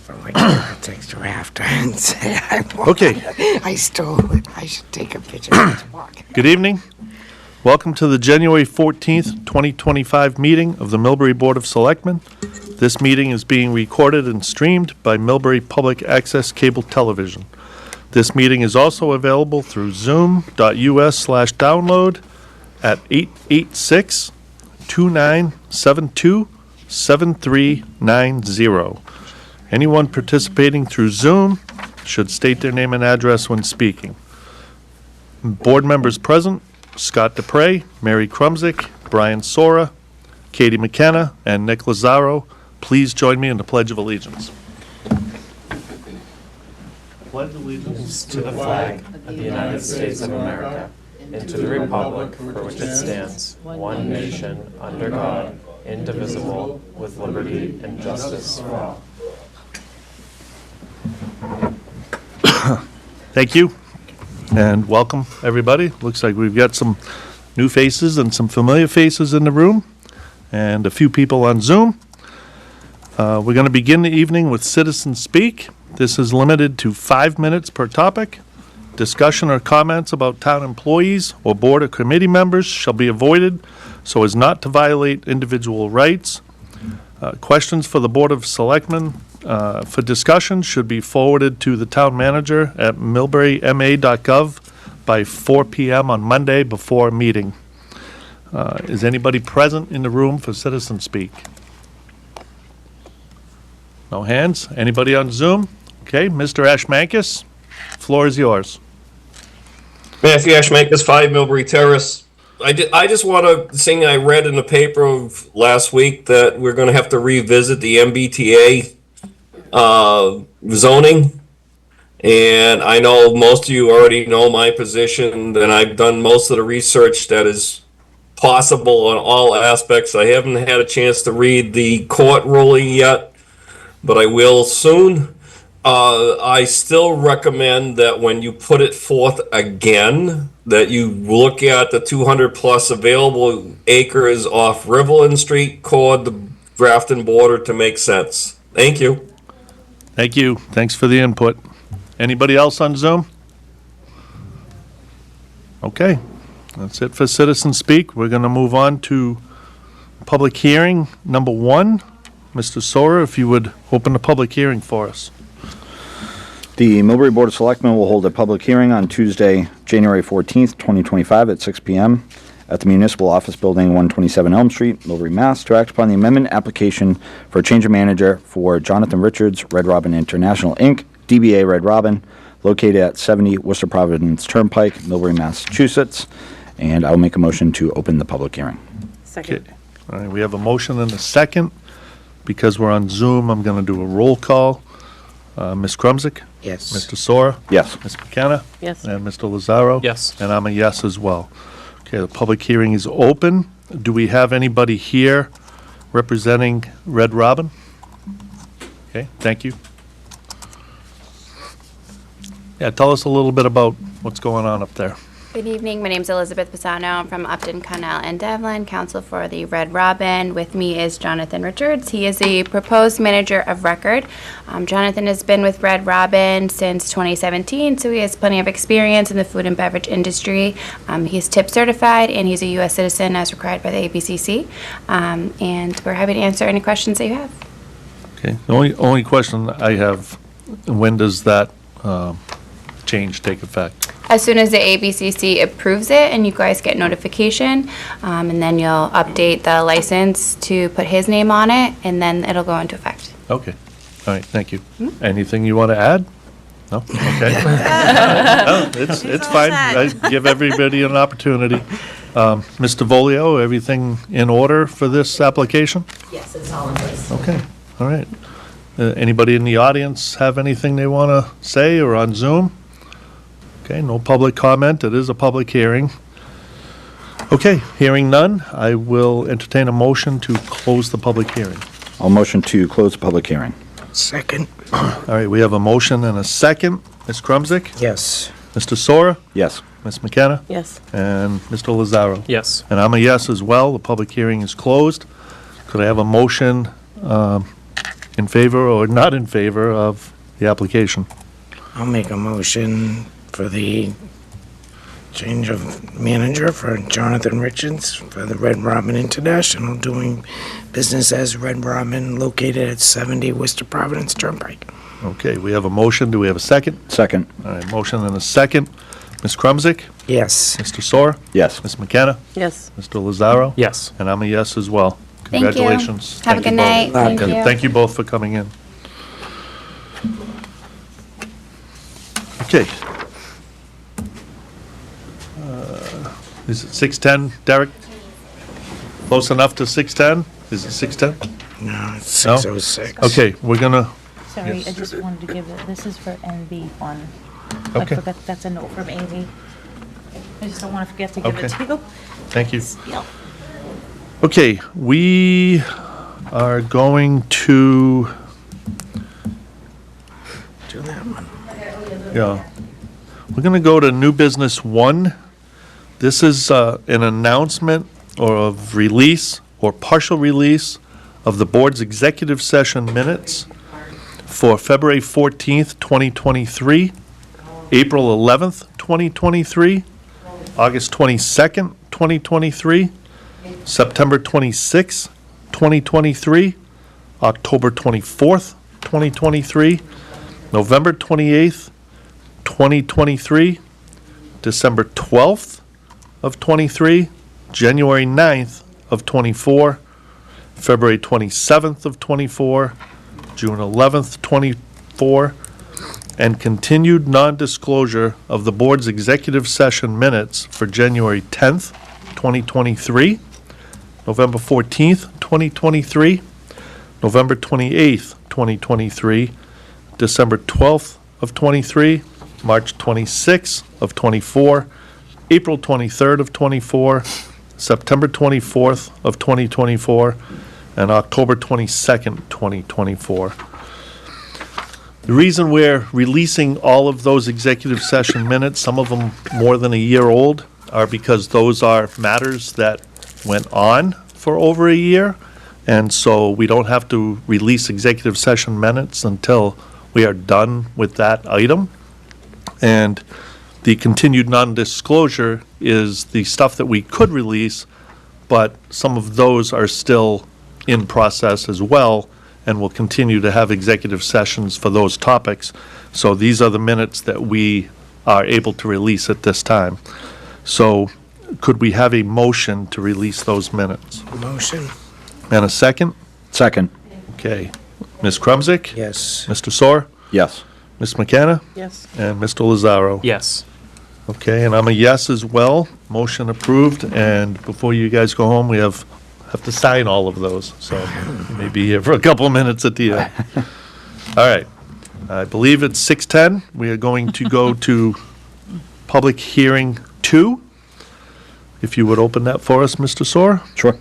But my daughter takes her after and say, I stole it. I should take a picture of this walk. Good evening. Welcome to the January 14th, 2025 meeting of the Millbury Board of Selectmen. This meeting is being recorded and streamed by Millbury Public Access Cable Television. This meeting is also available through zoom.us/download at 886-2972-7390. Anyone participating through Zoom should state their name and address when speaking. Board members present: Scott Dupre, Mary Krumzik, Brian Sora, Katie McKenna, and Nick Lazzaro. Please join me in the Pledge of Allegiance. Pledge allegiance to the flag of the United States of America and to the republic for which it stands, one nation, under God, indivisible, with liberty and justice for all. Thank you, and welcome, everybody. Looks like we've got some new faces and some familiar faces in the room, and a few people on Zoom. We're going to begin the evening with Citizen Speak. This is limited to 5 minutes per topic. Discussion or comments about town employees or board or committee members shall be avoided so as not to violate individual rights. Questions for the Board of Selectmen for discussion should be forwarded to the town manager at millburyma.gov by 4 p.m. on Monday before a meeting. Is anybody present in the room for Citizen Speak? No hands? Anybody on Zoom? Okay, Mr. Ashmankis, floor is yours. Matthew Ashmankis, 5 Millbury Terrace. I just want to sing. I read in the paper of last week that we're going to have to revisit the MBTA zoning. And I know most of you already know my position, and I've done most of the research that is possible on all aspects. I haven't had a chance to read the court ruling yet, but I will soon. I still recommend that when you put it forth again, that you look at the 200 plus available acres off Riverland Street, chord the Grafton border to make sense. Thank you. Thank you. Thanks for the input. Anybody else on Zoom? Okay, that's it for Citizen Speak. We're going to move on to public hearing number 1. Mr. Sora, if you would open the public hearing for us. The Millbury Board of Selectmen will hold a public hearing on Tuesday, January 14th, 2025 at 6 p.m. at the Municipal Office Building, 127 Elm Street, Millbury, Mass. to act upon the amendment application for a change of manager for Jonathan Richards, Red Robin International, Inc., DBA Red Robin, located at 70 Worcester Providence Turnpike, Millbury, Massachusetts. And I will make a motion to open the public hearing. Second. Okay. All right, we have a motion and a second. Because we're on Zoom, I'm going to do a roll call. Ms. Krumzik? Yes. Mr. Sora? Yes. Ms. McKenna? Yes. And Mr. Lazzaro? Yes. And I'm a yes as well. Okay, the public hearing is open. Do we have anybody here representing Red Robin? Okay, thank you. Yeah, tell us a little bit about what's going on up there. Good evening. My name is Elizabeth Pisano. I'm from Upton, Connell, and Devlin, counsel for the Red Robin. With me is Jonathan Richards. He is the proposed manager of record. Jonathan has been with Red Robin since 2017, so he has plenty of experience in the food and beverage industry. He's tip certified, and he's a U.S. citizen as required by the ABCC. And we're happy to answer any questions that you have. Okay, the only question I have, when does that change take effect? As soon as the ABCC approves it and you guys get notification, and then you'll update the license to put his name on it, and then it'll go into effect. Okay, all right, thank you. Anything you want to add? No? Okay. No, it's fine. I give everybody an opportunity. Mr. Volio, everything in order for this application? Yes, it's all in place. Okay, all right. Anybody in the audience have anything they want to say or on Zoom? Okay, no public comment. It is a public hearing. Okay, hearing none, I will entertain a motion to close the public hearing. I'll motion to close the public hearing. Second. All right, we have a motion and a second. Ms. Krumzik? Yes. Mr. Sora? Yes. Ms. McKenna? Yes. And Mr. Lazzaro? Yes. And I'm a yes as well. The public hearing is closed. Could I have a motion in favor or not in favor of the application? I'll make a motion for the change of manager for Jonathan Richards for the Red Robin International, doing business as Red Robin, located at 70 Worcester Providence Turnpike. Okay, we have a motion. Do we have a second? Second. All right, motion and a second. Ms. Krumsick? Yes. Mr. Soar? Yes. Ms. McKenna? Yes. Mr. Lazaro? Yes. And I'm a yes as well. Thank you. Congratulations. Have a Thank you good both. night. Thank Welcome. you. Thank you both for coming in. Okay. Is it 6:10, Derek? Close enough to 6:10? Is it 6:10? No, it's No? 6:06. Okay, we're gonna, Sorry, Yes. I just wanted to give it, this is for NB1. Okay. I forgot, that's a note from Amy. I just don't want to forget to give it Okay. to you. thank you. Yep. Okay, we are going to, Do that one. yeah, we're gonna go to new business 1. This is an announcement or of release or partial release of the board's executive session minutes for February 14th, 2023, April 11th, 2023, August 22nd, 2023, September 26th, 2023, October 24th, 2023, November 28th, 2023, December 12th of 23, January 9th of 24, February 27th of 24, June 11th, 24, and continued non-disclosure of the board's executive session minutes for January 10th, 2023, November 14th, 2023, November 28th, 2023, December 12th of 23, March 26th of 24, April 23rd of 24, September 24th of 2024, and October 22nd, 2024. The reason we're releasing all of those executive session minutes, some of them more than a year old, are because those are matters that went on for over a year, and so we don't have to release executive session minutes until we are done with that item. And the continued non-disclosure is the stuff that we could release, but some of those are still in process as well, and we'll continue to have executive sessions for those topics. So these are the minutes that we are able to release at this time. So could we have a motion to release those minutes? Motion? And a second? Second. Okay. Ms. Krumsick? Yes. Mr. Soar? Yes. Ms. McKenna? Yes. And Mr. Lazaro? Yes. Okay, and I'm a yes as well. Motion approved, and before you guys go home, we have to sign all of those, so you may be here for a couple of minutes at the end. All right, I believe it's 6:10. We are going to go to public hearing 2. If you would open that for us, Mr. Soar? Sure.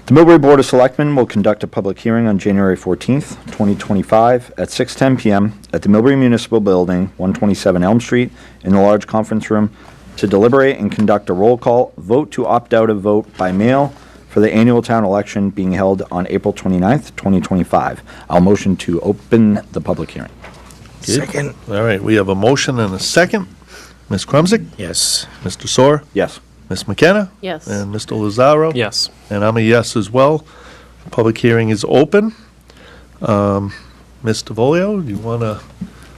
The Millbury Board of Selectmen will conduct a public hearing on January 14th, 2025, at 6:10 PM at the Millbury Municipal Building, 127 Elm Street, in the large conference room, to deliberate and conduct a roll call vote to opt out of vote by mail for the annual town election being held on April 29th, 2025. I'll motion to open the public hearing. Second? All right, we have a motion and a second. Ms. Krumsick? Yes. Mr. Soar? Yes. Ms. McKenna? Yes. And Mr. Lazaro? Yes. And I'm a yes as well. Public hearing is open. Ms. DeVolio, do you want to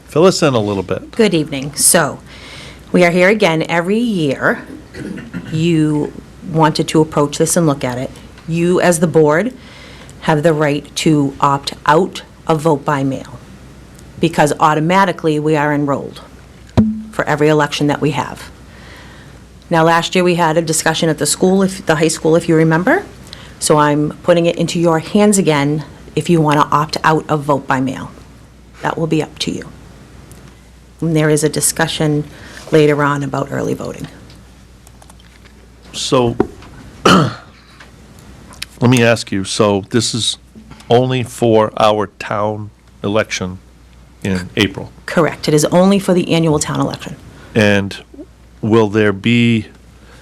fill us in a little bit? Good evening. So, we are here again every year. You wanted to approach this and look at it. You, as the board, have the right to opt out of vote by mail, because automatically we are enrolled for every election that we have. Now, last year, we had a discussion at the school, the high school, if you remember. So I'm putting it into your hands again if you want to opt out of vote by mail. That will be up to you. And there is a discussion later on about early voting. So, let me ask you, so this is only for our town election in April? Correct. It is only for the annual town election. And will there be,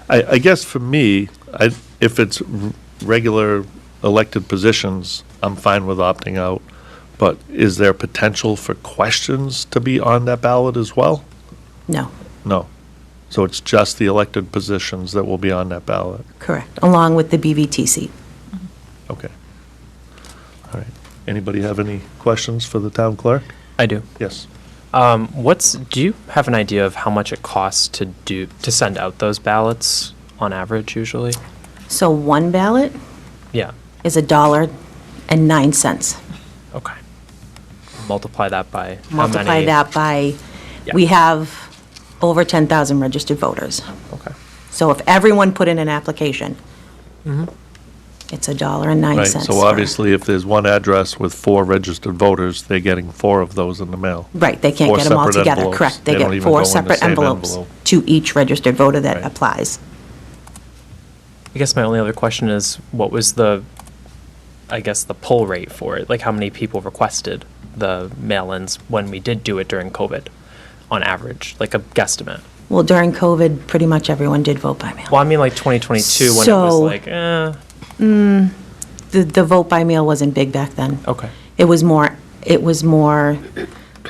I guess for me, if it's regular elected positions, I'm fine with opting out. But is there potential for questions to be on that ballot as well? No, No. So it's just the elected positions that will be on that ballot? correct, along with the BVT seat. Okay. All right. Anybody have any questions for the town clerk? I do. Yes. Do you have an idea of how much it costs to send out those ballots on average usually? So one ballot Yeah, is $1.09. okay. Multiply that by how Multiply many? that by, Yeah. we have over 10,000 registered voters. Okay. So if everyone put in an application, Mm-hmm. it's $1.09. Right, so obviously if there's one address with 4 registered voters, they're getting 4 of those in the mail. Right, they can't 4 get them all separate together, envelopes. correct. They They don't get even 4 go in the separate same envelopes envelope. to each registered voter that Right. applies. I guess my only other question is, what was the pull rate for it? Like, how many people requested the mail-ins when we did do it during COVID, on average, like a guesstimate? Well, during COVID, pretty much everyone did vote by mail. Well, I mean, like 2022, when it was So- like, The vote by mail wasn't big back then. okay. It was more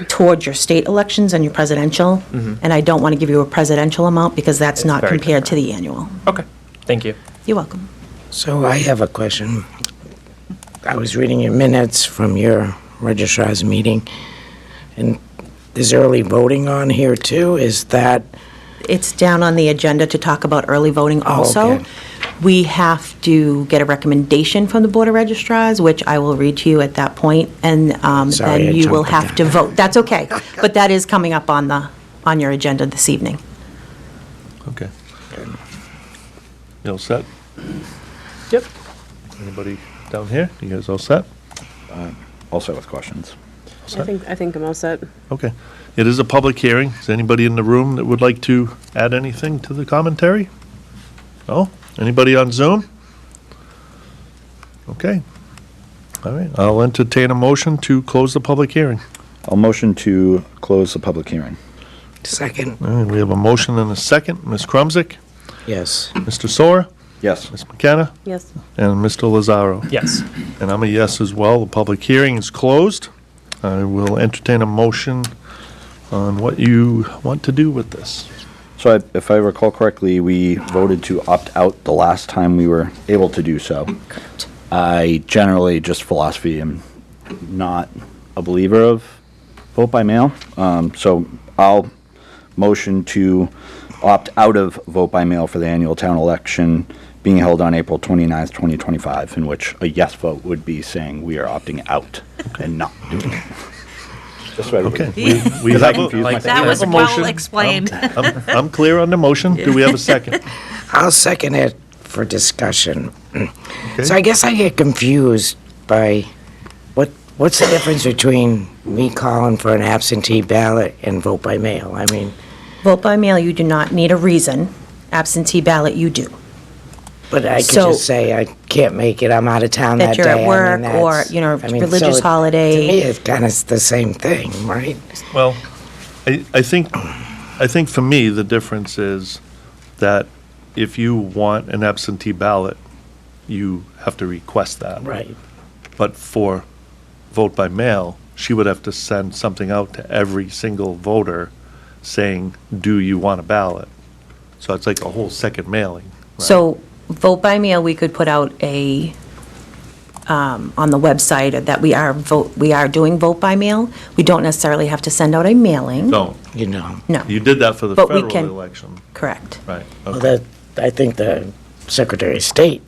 towards your state elections and your presidential. And I don't want to give you a presidential amount because that's It's not very compared to the annual. Okay, thank you. You're welcome. So I have a question. I was reading your minutes from your registrar's meeting, and there's early voting on here too. Is that, It's down on the agenda to talk about early voting Oh, also. okay. We have to get a recommendation from the Board of Registrars, which I will read to you at that point, and Sorry, I then you will jumped the have to gun. vote. That's okay, but that is coming up on your agenda this evening. Okay. You all set? Yep. Anybody down here? You guys all set? Also with questions. I think I'm all set. Okay. It is a public hearing. Is anybody in the room that would like to add anything to the commentary? No? Anybody on Zoom? Okay. All right. I'll entertain a motion to close the public hearing. I'll motion to close the public hearing. second? All right, we have a motion and a second. Ms. Krumsick, Yes. Mr. Sora, Yes. Ms. McKenna, Yes. and Mr. Lazaro. Yes. And I'm a yes as well. The public hearing is closed. I will entertain a motion on what you want to do with this. So if I recall correctly, we voted to opt out the last time we were able to do so. Correct. I generally, just philosophy, am not a believer of vote by mail. So I'll motion to opt out of vote by mail for the annual town election being held on April 29th, 2025, in which a yes vote would be saying we are opting out and not doing it. Just so everybody. Okay. We Because I have confused like myself. That We was have a well motion. explained. I'm clear on the motion. Do we have a second? I'll second it for discussion. Okay. So I guess I get confused by what's the difference between me calling for an absentee ballot and vote by mail? I mean, Vote by mail, you do not need a reason. Absentee ballot, you do. but I could So- just say I can't make it, I'm out of town that That day. you're I at mean, work or, that's- you know, I mean, religious so holiday. To me, it's kind of the same thing, right? Well, I think for me, the difference is that if you want an absentee ballot, you have to request that. Right. But for vote by mail, she would have to send something out to every single voter saying, do you want a ballot? So it's like a whole second mailing. right? So vote by mail, we could put out on the website that we are doing vote by mail. We don't necessarily have to send out a mailing. No, You know, No, you did that for the But we federal can- election, correct. right? well, Okay. I think the Secretary of State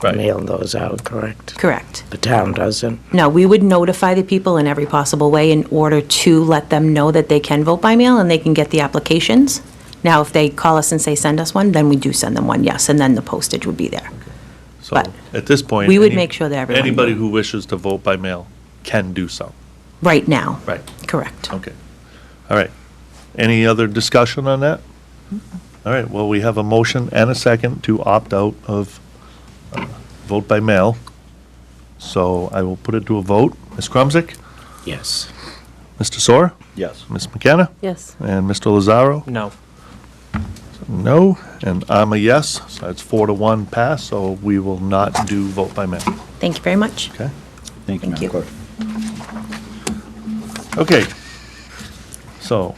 Right. mailed those out, correct? Correct. The town doesn't. No, we would notify the people in every possible way in order to let them know that they can vote by mail and they can get the applications. Now, if they call us and say, send us one, then we do send them one, yes, and then the postage would be there. So but at this point. we would make sure that everyone Anybody knew. who wishes to vote by mail can do so. Right now. Right. Correct. Okay. All right. Any other discussion on that? All right, well, we have a motion and a second to opt out of vote by mail. So I will put it to a vote. Ms. Krumsick, Yes. Mr. Sora, Yes. Ms. McKenna, Yes. and Mr. Lazaro? No. No, and I'm a yes, so it's 4-1 pass, so we will not do vote by mail. Thank you very much. Okay? Thank you, Thank Madam you. Clerk. Okay. So,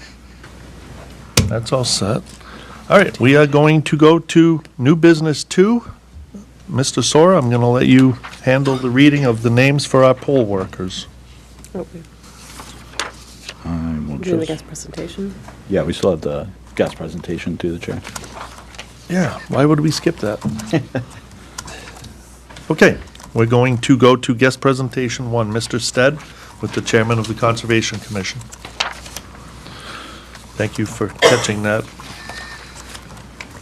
that's all set. All right, we are going to go to new business 2. Mr. Sora, I'm going to let you handle the reading of the names for our poll workers. Oh, I will doing the just, guest presentation. yeah, we still have the guest presentation to the chair. Yeah, why would we skip that? Okay, we're going to go to guest presentation 1, Mr. Stead, with the chairman of the Conservation Commission. Thank you for catching that.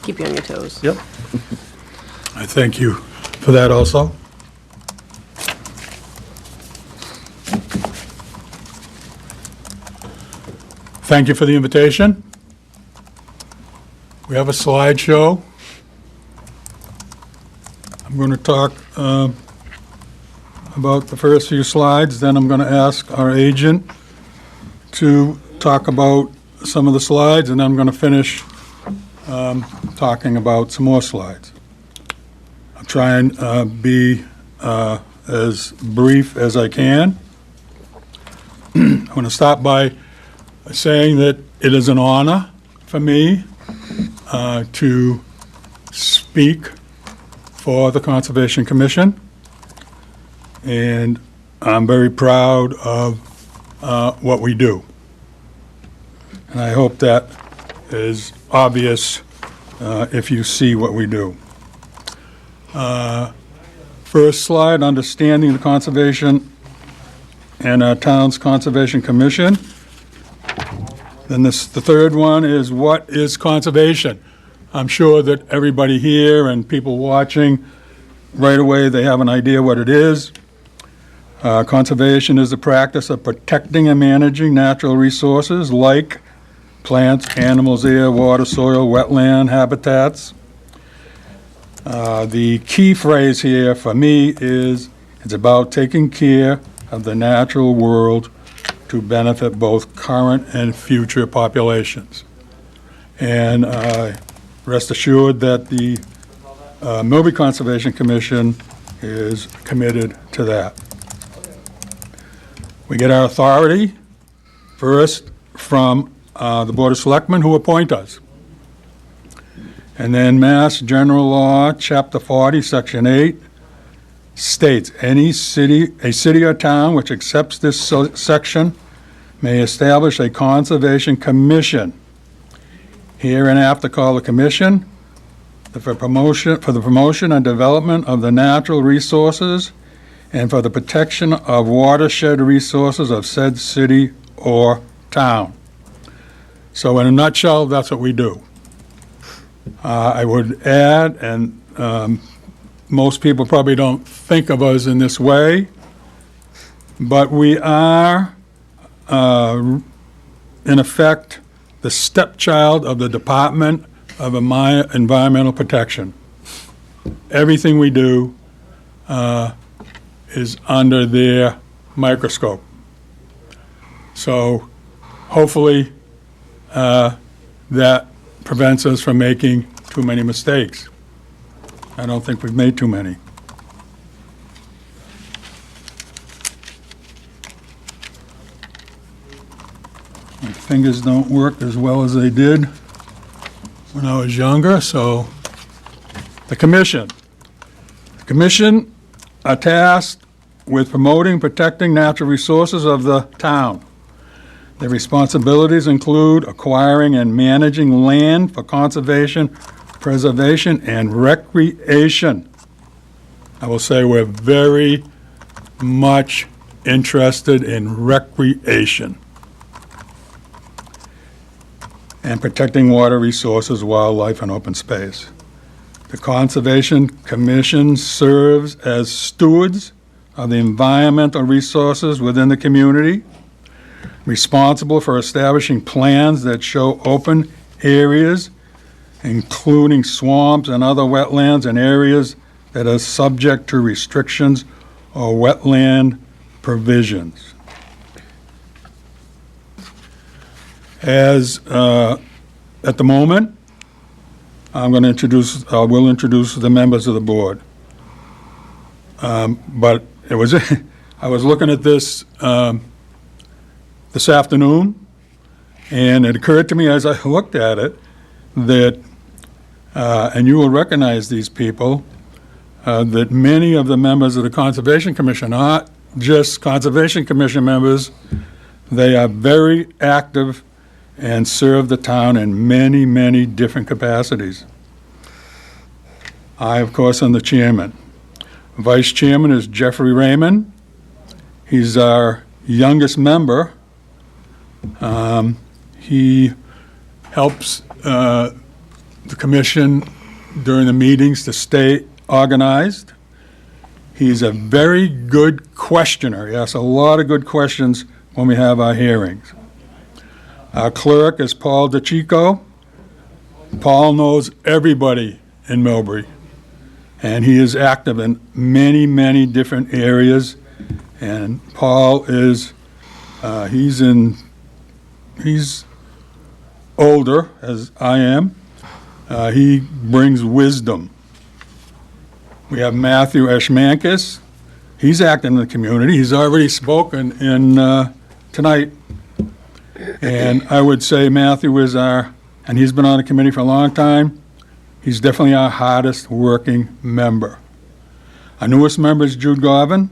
Keep you on your toes. Yep. I thank you for that also. Thank you for the invitation. We have a slideshow. I'm going to talk about the first few slides, then I'm going to ask our agent to talk about some of the slides, and then I'm going to finish talking about some more slides. I'll try and be as brief as I can. I want to start by saying that it is an honor for me to speak for the Conservation Commission, and I'm very proud of what we do. And I hope that is obvious if you see what we do. First slide, understanding the conservation and our town's Conservation Commission. Then the third one is, what is conservation? I'm sure that everybody here and people watching, right away, they have an idea what it is. Conservation is the practice of protecting and managing natural resources like plants, animals, air, water, soil, wetland habitats. The key phrase here for me is, it's about taking care of the natural world to benefit both current and future populations. And rest assured that the Millbury Conservation Commission is committed to that. We get our authority first from the Board of Selectmen, who appoint us. And then Mass General Law, Chapter 40, Section 8, states, a city or town which accepts this section may establish a conservation commission, hereinafter called the commission, for the promotion and development of the natural resources and for the protection of watershed resources of said city or town. So in a nutshell, that's what we do. I would add, and most people probably don't think of us in this way, but we are, in effect, the stepchild of the Department of Environmental Protection. Everything we do is under their microscope. So hopefully that prevents us from making too many mistakes. I don't think we've made too many. My fingers don't work as well as they did when I was younger, so the commission. The commission are tasked with promoting, protecting natural resources of the town. Their responsibilities include acquiring and managing land for conservation, preservation, and recreation. I will say we're very much interested in recreation and protecting water resources, wildlife, and open space. The Conservation Commission serves as stewards of the environmental resources within the community, responsible for establishing plans that show open areas, including swamps and other wetlands and areas that are subject to restrictions or wetland provisions. As at the moment, I will introduce the members of the board. But it was, I was looking at this this afternoon, and it occurred to me as I looked at it that, and you will recognize these people, that many of the members of the Conservation Commission aren't just Conservation Commission members. They are very active and serve the town in many, many different capacities. I, of course, am the chairman. Vice chairman is Jeffrey Raymond. He's our youngest member. He helps the commission during the meetings to stay organized. He's a very good questioner. He asks a lot of good questions when we have our hearings. Our clerk is Paul DeChico. Paul knows everybody in Millbury, and he is active in many, many different areas. And Paul is, he's older, as I am. He brings wisdom. We have Matthew Eshmankis. He's active in the community. He's already spoken in tonight. And I would say Matthew is and he's been on the committee for a long time. He's definitely our hardest working member. Our newest member is Jude Garvin.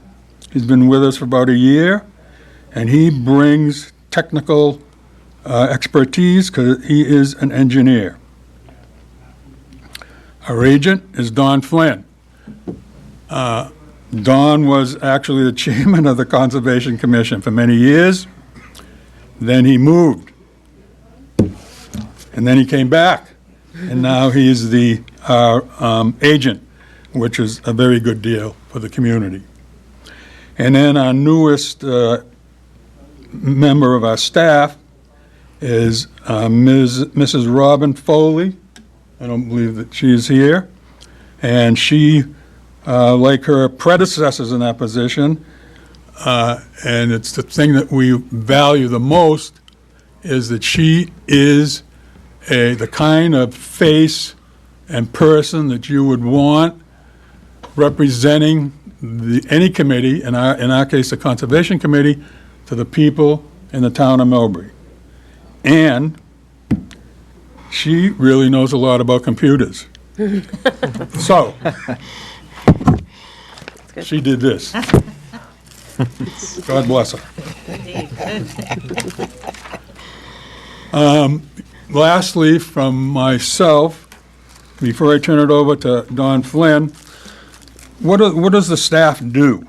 He's been with us for about a year, and he brings technical expertise because he is an engineer. Our agent is Don Flynn. Don was actually the chairman of the Conservation Commission for many years. Then he moved. And then he came back. And now he's our agent, which is a very good deal for the community. And then our newest member of our staff is Mrs. Robin Foley. I don't believe that she's here. And she, like her predecessors in that position, and it's the thing that we value the most, is that she is the kind of face and person that you would want representing any committee, in our case, the Conservation Committee, to the people in the town of Millbury. And she really knows a lot about computers. So, she did this. God bless her. Lastly, from myself, before I turn it over to Don Flynn, what does the staff do?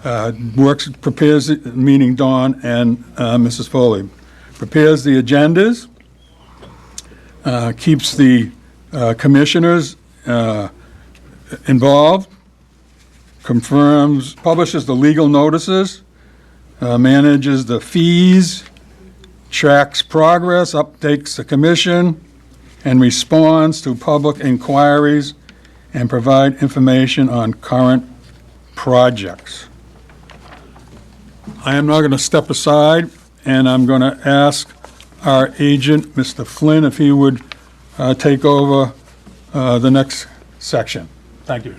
Prepares, meaning Don and Mrs. Foley, prepares the agendas, keeps the commissioners involved, publishes the legal notices, manages the fees, tracks progress, updates the commission, and responds to public inquiries and provide information on current projects. I am now going to step aside, and I'm going to ask our agent, Mr. Flynn, if he would take over the next section. Thank you.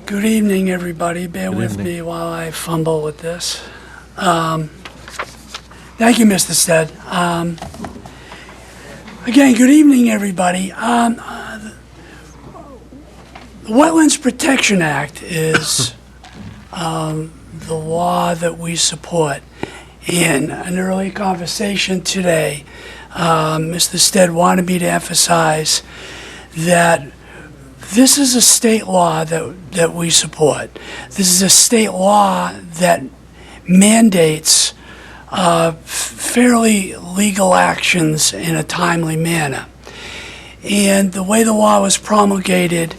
Good evening, everybody. Bear with me while I fumble with this. Thank you, Mr. Stead. Again, good evening, everybody. The Wetlands Protection Act is the law that we support. In an early conversation today, Mr. Stead wanted me to emphasize that this is a state law that we support. This is a state law that mandates fairly legal actions in a timely manner. And the way the law was promulgated,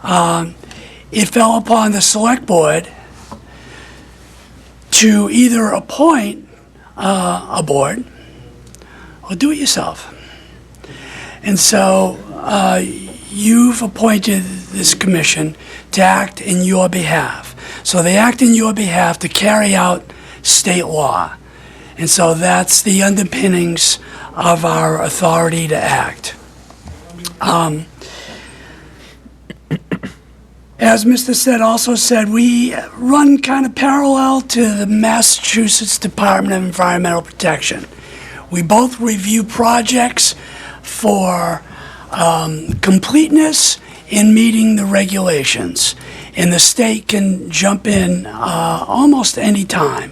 it fell upon the select board to either appoint a board or do it yourself. And so you've appointed this commission to act in your behalf. So they act in your behalf to carry out state law. And so that's the underpinnings of our authority to act. as Mr. Stead also said, we run kind of parallel to the Massachusetts Department of Environmental Protection. We both review projects for completeness in meeting the regulations. And the state can jump in almost any time.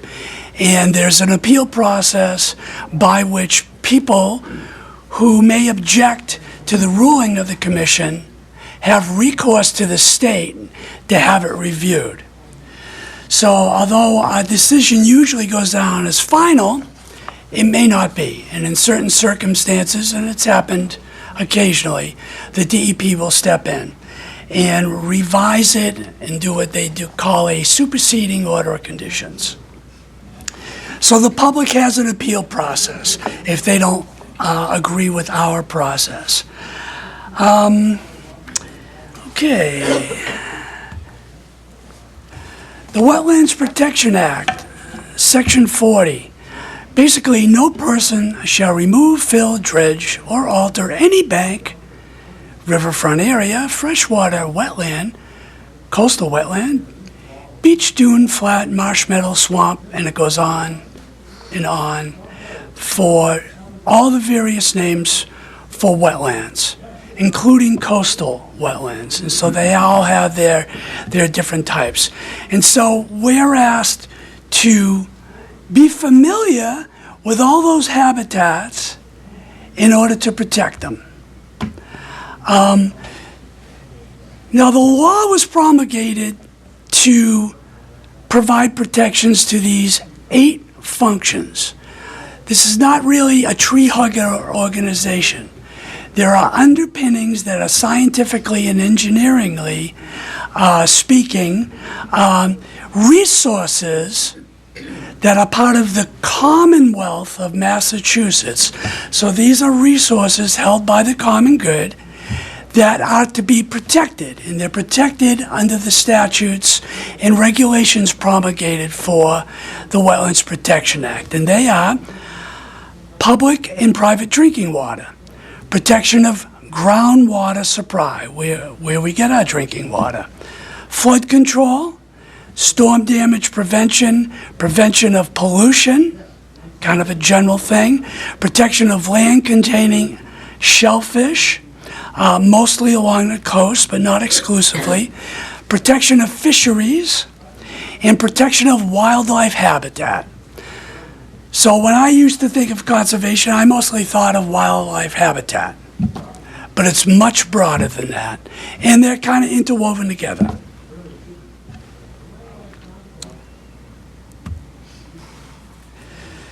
And there's an appeal process by which people who may object to the ruling of the commission have recourse to the state to have it reviewed. So although a decision usually goes down as final, it may not be. And in certain circumstances, and it's happened occasionally, the DEP will step in and revise it and do what they do call a superseding order of conditions. So the public has an appeal process if they don't agree with our process. Okay. The Wetlands Protection Act, Section 40. Basically, no person shall remove, fill, dredge, or alter any bank, riverfront area, freshwater wetland, coastal wetland, beach, dune, flat, marsh meadow, swamp, and it goes on and on for all the various names for wetlands, including coastal wetlands. And so they all have their different types. And so we're asked to be familiar with all those habitats in order to protect them. Now, the law was promulgated to provide protections to these 8 functions. This is not really a tree hugger organization. There are underpinnings that are scientifically and engineeringly speaking, resources that are part of the Commonwealth of Massachusetts. So these are resources held by the common good that are to be protected, and they're protected under the statutes and regulations promulgated for the Wetlands Protection Act. And they are public and private drinking water, protection of groundwater supply, where we get our drinking water, flood control, storm damage prevention, prevention of pollution, kind of a general thing, protection of land containing shellfish, mostly along the coast, but not exclusively, protection of fisheries, and protection of wildlife habitat. So when I used to think of conservation, I mostly thought of wildlife habitat, but it's much broader than that, and they're kind of interwoven together.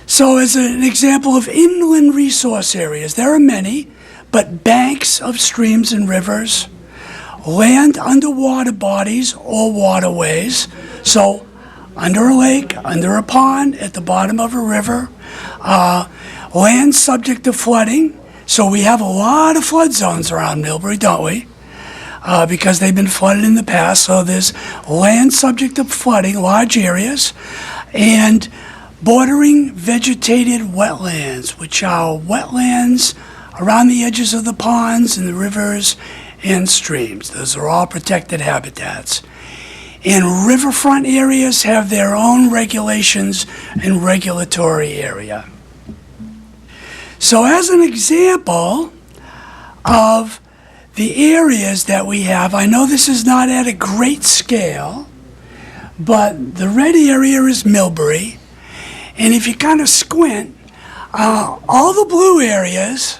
So as an example of inland resource areas, there are many, but banks of streams and rivers, land underwater bodies or waterways, so under a lake, under a pond, at the bottom of a river, land subject to flooding. So we have a lot of flood zones around Millbury, don't we? Because they've been flooded in the past, so there's land subject to flooding, large areas, and bordering vegetated wetlands, which are wetlands around the edges of the ponds and the rivers and streams. Those are all protected habitats. And riverfront areas have their own regulations and regulatory area. So as an example of the areas that we have, I know this is not at a great scale, but the red area is Millbury. And if you kind of squint, all the blue areas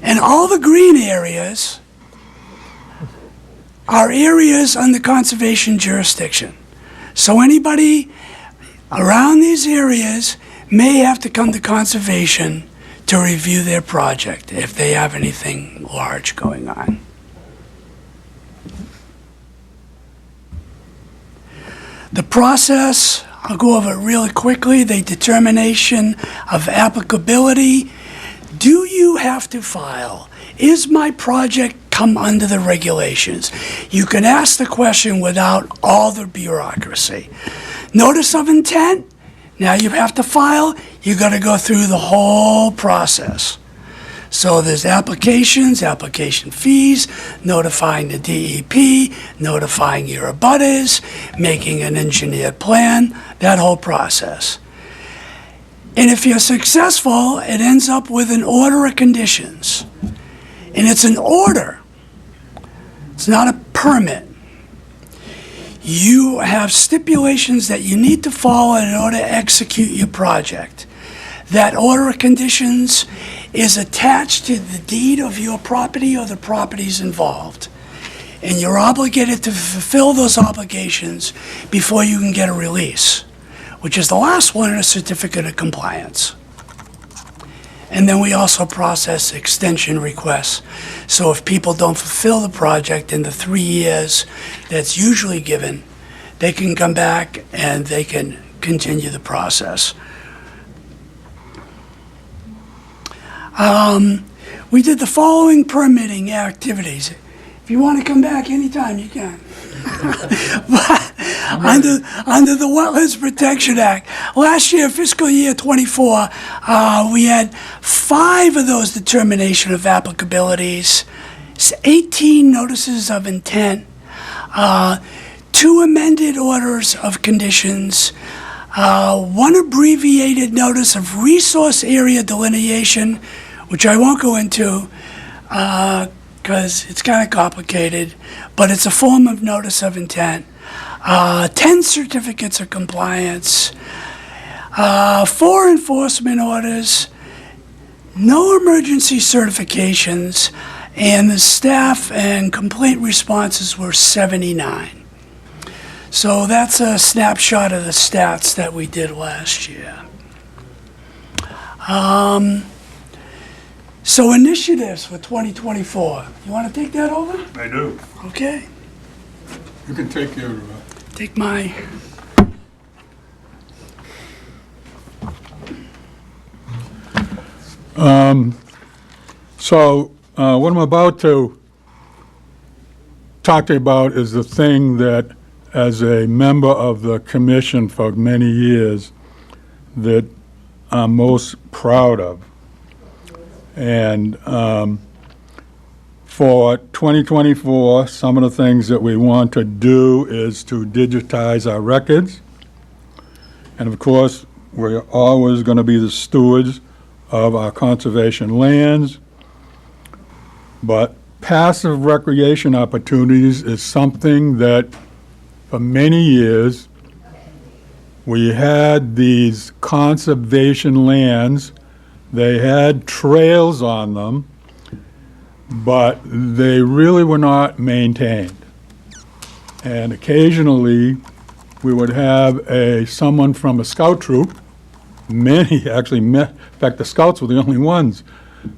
and all the green areas are areas under conservation jurisdiction. So anybody around these areas may have to come to conservation to review their project if they have anything large going on. The process, I'll go over it really quickly. The determination of applicability. Do you have to file? Is my project come under the regulations? You can ask the question without all the bureaucracy. Notice of intent. Now you have to file. You got to go through the whole process. So there's applications, application fees, notifying the DEP, notifying your abutters, making an engineered plan, that whole process. And if you're successful, it ends up with an order of conditions. And it's an order. It's not a permit. You have stipulations that you need to follow in order to execute your project. That order of conditions is attached to the deed of your property or the properties involved. And you're obligated to fulfill those obligations before you can get a release, which is the last one in a certificate of compliance. And then we also process extension requests. So if people don't fulfill the project in the 3 years that's usually given, they can come back and they can continue the process. We did the following permitting activities. If you want to come back anytime, you can. But under the Wetlands Protection Act, last year, fiscal year '24, we had 5 of those determination of applicabilities, 18 notices of intent, 2 amended orders of conditions, 1 abbreviated notice of resource area delineation, which I won't go into because it's kind of complicated, but it's a form of notice of intent. 10 certificates of compliance, 4 enforcement orders, no emergency certifications, and the staff and complaint responses were 79. So that's a snapshot of the stats that we did last year. So initiatives for 2024. You want to take that over? I do. Okay. You can take your, Take my... So, what I'm about to talk to you about is the thing that, as a member of the commission for many years, that I'm most proud of. And for 2024, some of the things that we want to do is to digitize our records. And of course, we're always going to be the stewards of our conservation lands. But passive recreation opportunities is something that, for many years, we had these conservation lands. They had trails on them, but they really were not maintained. And occasionally, we would have someone from a scout troop, many actually, in fact, the scouts were the only ones,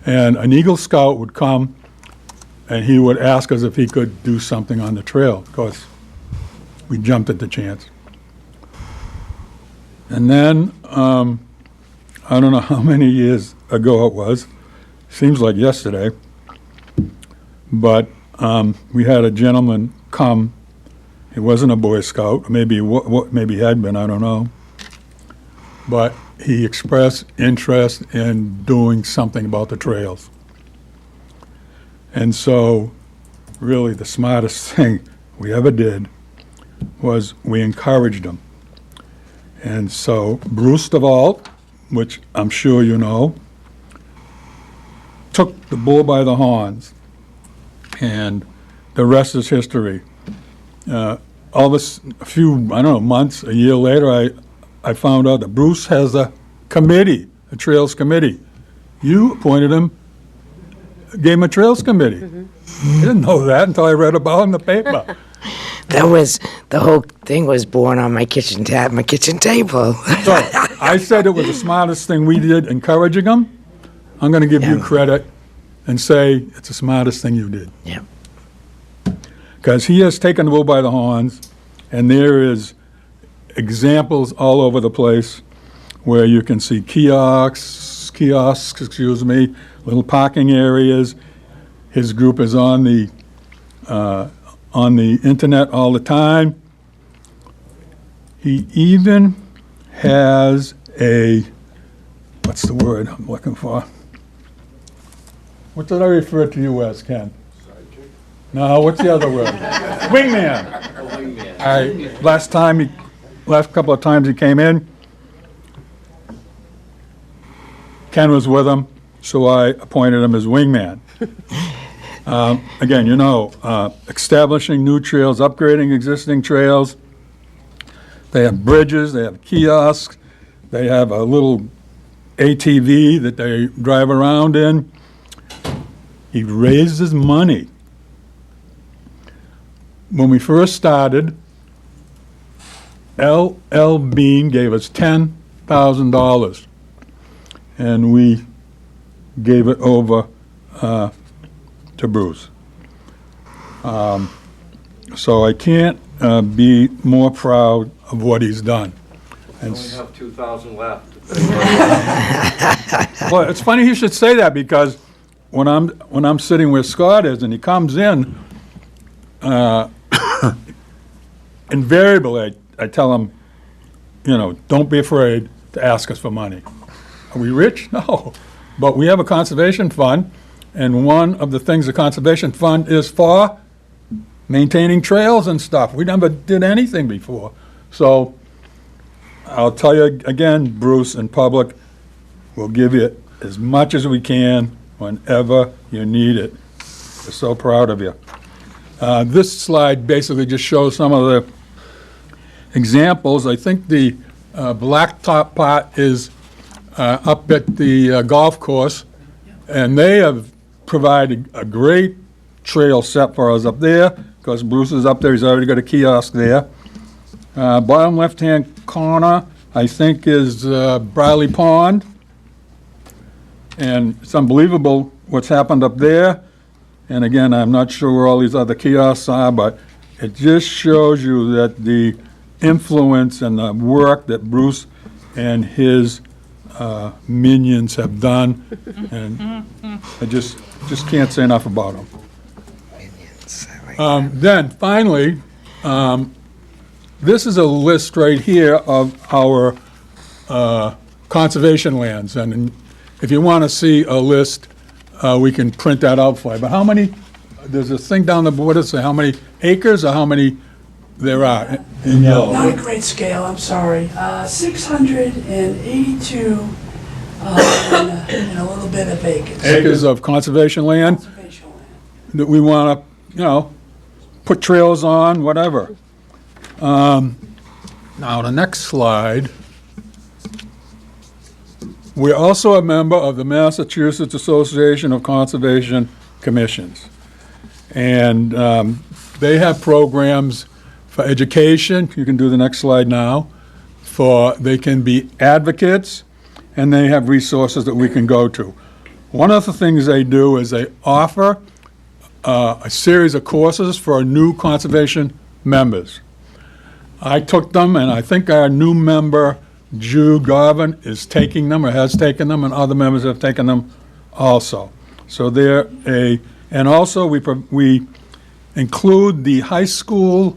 and an Eagle Scout would come and he would ask us if he could do something on the trail. Of course, we jumped at the chance. And then, I don't know how many years ago it was, seems like yesterday, but we had a gentleman come. He wasn't a Boy Scout, maybe maybe he had been, I don't know. But he expressed interest in doing something about the trails. And so, really, the smartest thing we ever did was we encouraged him. And so Bruce DeVault, which I'm sure you know, took the bull by the horns, and the rest is history. All this, a few, I don't know, months, a year later, I found out that Bruce has a committee, a Trails Committee. You appointed him, gave him a Trails Committee. I didn't know that until I read about it in the paper. That was, the whole thing was born on my kitchen table. So I said it was the smartest thing we did, encouraging him. I'm going to give you Yeah. credit and say it's the smartest thing you did. Yeah. Because he has taken the bull by the horns, and there is examples all over the place where you can see kiosks, little parking areas. His group is on the internet all the time. He even has what's the word I'm looking for? What did I refer to you as, Ken? No, what's the other word? Wingman. Last couple of times he came in, Ken was with him, so I appointed him as wingman. Again, establishing new trails, upgrading existing trails. They have bridges, they have kiosks, they have a little ATV that they drive around in. He raises money. When we first started, L.L. Bean gave us $10,000, and we gave it over to Bruce. So I can't be more proud of what he's done. And We only have 2,000 left. well, it's funny you should say that, because when I'm sitting where Scott is and he comes in, invariably I tell him, don't be afraid to ask us for money. Are we rich? No. But we have a conservation fund, and one of the things the conservation fund is for maintaining trails and stuff. We never did anything before. So I'll tell you again, Bruce, in public, we'll give you as much as we can whenever you need it. We're so proud of you. This slide basically just shows some of the examples. I think the blacktop part is up at the golf course, and they have provided a great trail set for us up there, because Bruce is up there, he's already got a kiosk there. Bottom left-hand corner, I think, is Briley Pond, and it's unbelievable what's happened up there. And again, I'm not sure where all these other kiosks are, but it just shows you that the influence and the work that Bruce and his minions have done, and I just can't say enough about them. Then, finally, this is a list right here of our conservation lands, and if you want to see a list, we can print that out for you. But how many, there's a thing down the border say how many acres or how many there are in yellow? Not a great scale, I'm sorry. 682 and a little bit of acres. Acres of conservation land Conservation land. that we want to, put trails on, whatever. Now, the next slide. We're also a member of the Massachusetts Association of Conservation Commissions. And they have programs for education. You can do the next slide now. They can be advocates, and they have resources that we can go to. One of the things they do is they offer a series of courses for new conservation members. I took them, and I think our new member, Jude Garvin, is taking them or has taken them, and other members have taken them also. So and also we include the high school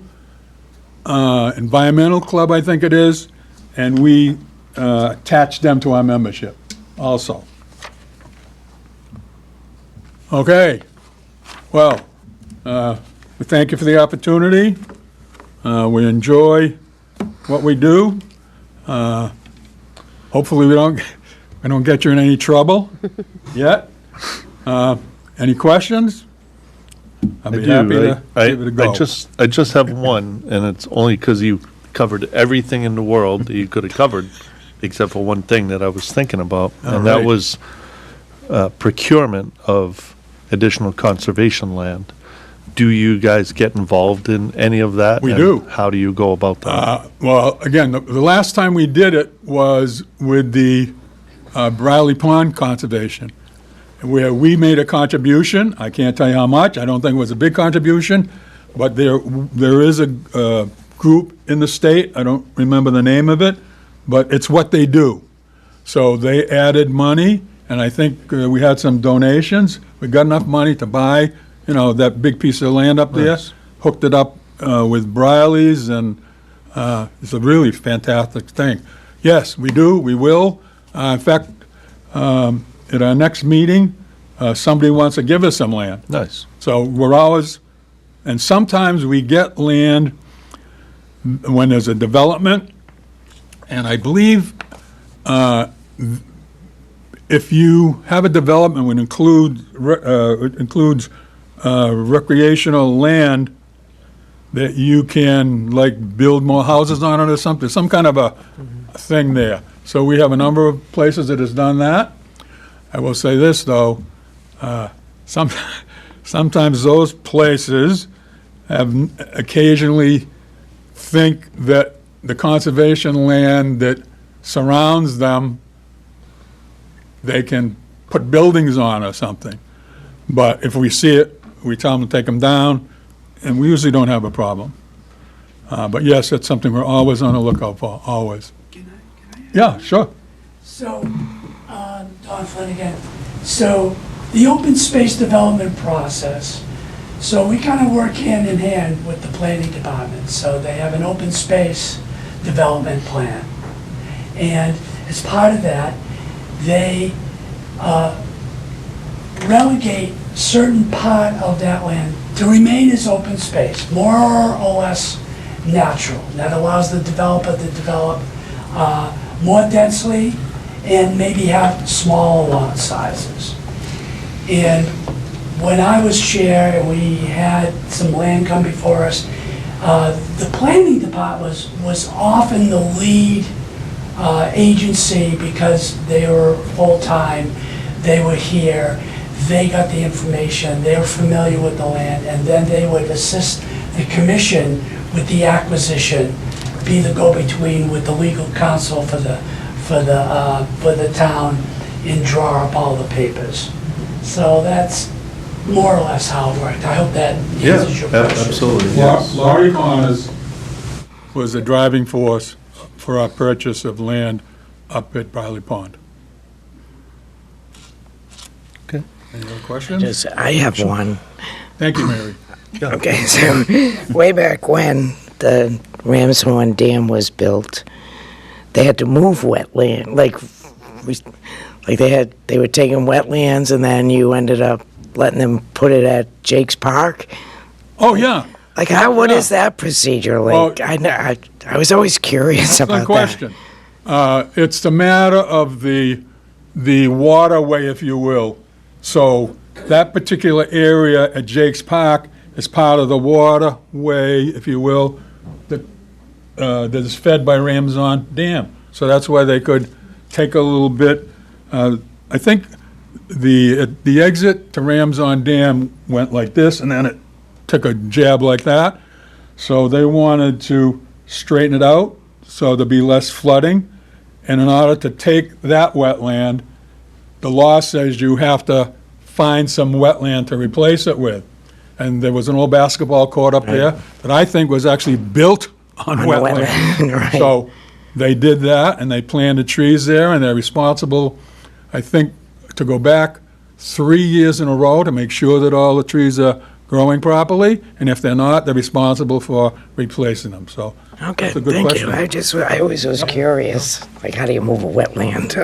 environmental club, I think it is, and we attach them to our membership also. Okay, well, we thank you for the opportunity. We enjoy what we do. Hopefully we don't get you in any trouble yet. Any questions? I'd be happy to give it a go. I just have one, and it's only because you covered everything in the world that you could have covered, except for one thing that I was thinking about, and that was procurement of additional conservation land. Do you guys get involved in any of that? We And do. How do you go about that? Well, again, the last time we did it was with the Briley Pond Conservation, where we made a contribution. I can't tell you how much. I don't think it was a big contribution, but there is a group in the state, I don't remember the name of it, but it's what they do. So they added money, and I think we had some donations. We got enough money to buy, that big piece of land up there, Nice. hooked it up with Briley's, and it's a really fantastic thing. Yes, we do, we will. In fact, at our next meeting, somebody wants to give us some land. Nice. So we're always, and sometimes we get land when there's a development, and I believe if you have a development which includes recreational land, that you can like build more houses on it or something, some kind of a thing there. So we have a number of places that has done that. I will say this, though, sometimes those places have occasionally think that the conservation land that surrounds them, they can put buildings on or something. But if we see it, we tell them to take them down, and we usually don't have a problem. But yes, it's something we're always on the lookout for, always. Yeah, sure. So, Don Flanagan, so the open space development process, so we kind of work hand in hand with the planning department. So they have an open space development plan. And as part of that, they relegate certain part of that land to remain as open space, more or less natural. That allows the developer to develop more densely and maybe have smaller lot sizes. And when I was chair and we had some land come before us, the planning department was often the lead agency because they were full-time, they were here, they got the information, they were familiar with the land, and then they would assist the commission with the acquisition, be the go-between with the legal counsel for the town, and draw up all the papers. So that's more or less how it worked. I hope that answers your question. Absolutely. Laurie Connors was the driving force for our purchase of land up at Briley Pond. Okay. Any other questions? I have one. Thank you, Mary. Okay, so way back when the Ramshorn Dam was built, they had to move wetland, they were taking wetlands and then you ended up letting them put it at Jake's Park. Oh, yeah. Like, what is that procedure? Like, Well- I was always curious about Excellent question. It's the matter of the waterway, if you will. So that particular area at Jake's Park is part of the waterway, if you will, that is fed by Ramshorn Dam. So that's why they could take a little bit. I think the exit to Ramshorn Dam went like this, and then it took a jab like that. So they wanted to straighten it out so there'd be less flooding. And in order to take that wetland, the law says you have to find some wetland to replace it with. And there was an old basketball court up there that I think was actually built on wetland. Right. So they did that, and they planted trees there, and they're responsible, I think, to go back 3 years in a row to make sure that all the trees are growing properly, and if they're not, they're responsible for replacing them, so. Okay, That's a good thank question. you. I always was curious, like, how do you move a wetland?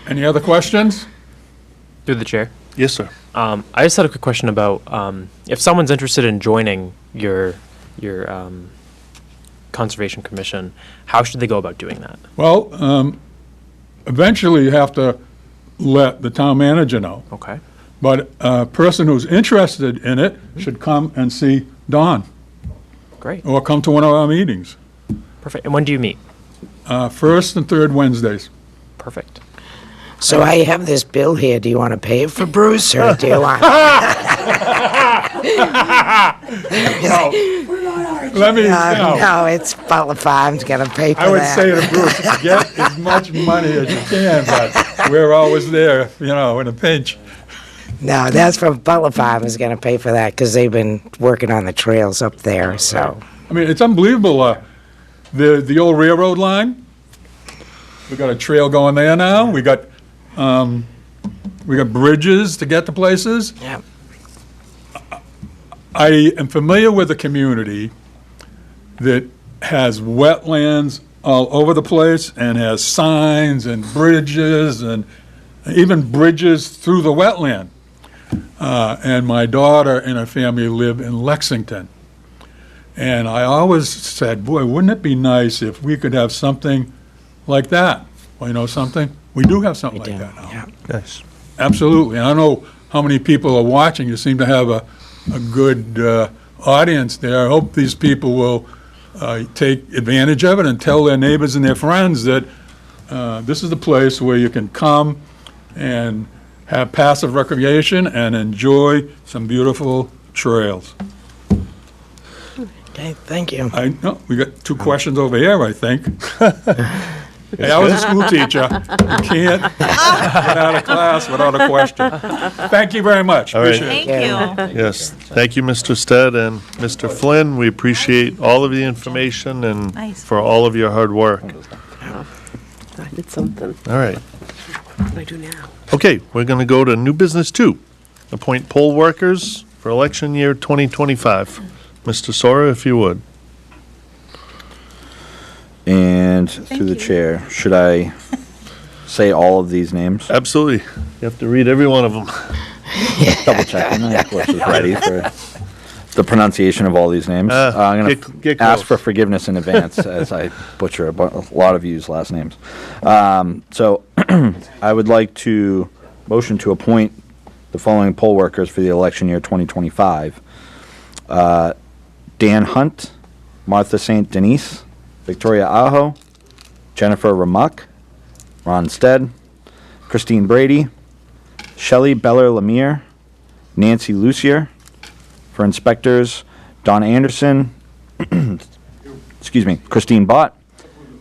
Any other questions? Through the chair. Yes, sir. I just had a quick question about if someone's interested in joining your Conservation Commission, how should they go about doing that? Well, eventually you have to let the town manager know. Okay. But a person who's interested in it should come and see Don, Great. or come to one of our meetings, Perfect. And when do you meet? first and third Wednesdays. Perfect. So I have this bill here. Do you want to pay it for Bruce, or do you want? Let me, No, it's Butler Farm's gonna pay for that. I would say to Bruce, get as much money as you can, but we're always there, in a pinch. No, that's from Butler Farm is gonna pay for that, because they've been working on the trails up there, so. I mean, it's unbelievable, the old railroad line, we got a trail going there now, we got bridges to get to places. Yeah. I am familiar with a community that has wetlands all over the place and has signs and bridges and even bridges through the wetland. and my daughter and her family live in Lexington. And I always said, boy, wouldn't it be nice if we could have something like that? Well, you know something? We do have something like that now. Yeah. Yes. Absolutely. And I don't know how many people are watching. You seem to have a good audience there. I hope these people will take advantage of it and tell their neighbors and their friends that this is the place where you can come and have passive recreation and enjoy some beautiful trails. Okay, thank you. I know, we got two questions over here, I think. Hey, I was a school teacher. You can't get out of class without a question. Thank you very much. All right. Appreciate it. Thank you. Yes, thank you, Mr. Stead and Mr. Flynn. We appreciate all of the information and Nice. for all of your hard work. I did something. All right. What do I do now? Okay, we're going to go to new business 2. Appoint poll workers for election year 2025. Mr. Sora, if you would. And through the chair, should I say all of these names? Absolutely. You have to read every one of them. Double checking, I of course was ready for the pronunciation of all these names. I'm going get to ask close. for forgiveness in advance as I butcher a lot of you's last names. So I would like to motion to appoint the following poll workers for the election year 2025. Dan Hunt, Martha St. Denise, Victoria Aho, Jennifer Ramuck, Ron Stead, Christine Brady, Shelley Beller Lemire, Nancy Lucier. For inspectors, Don Anderson, excuse me, Christine Bott,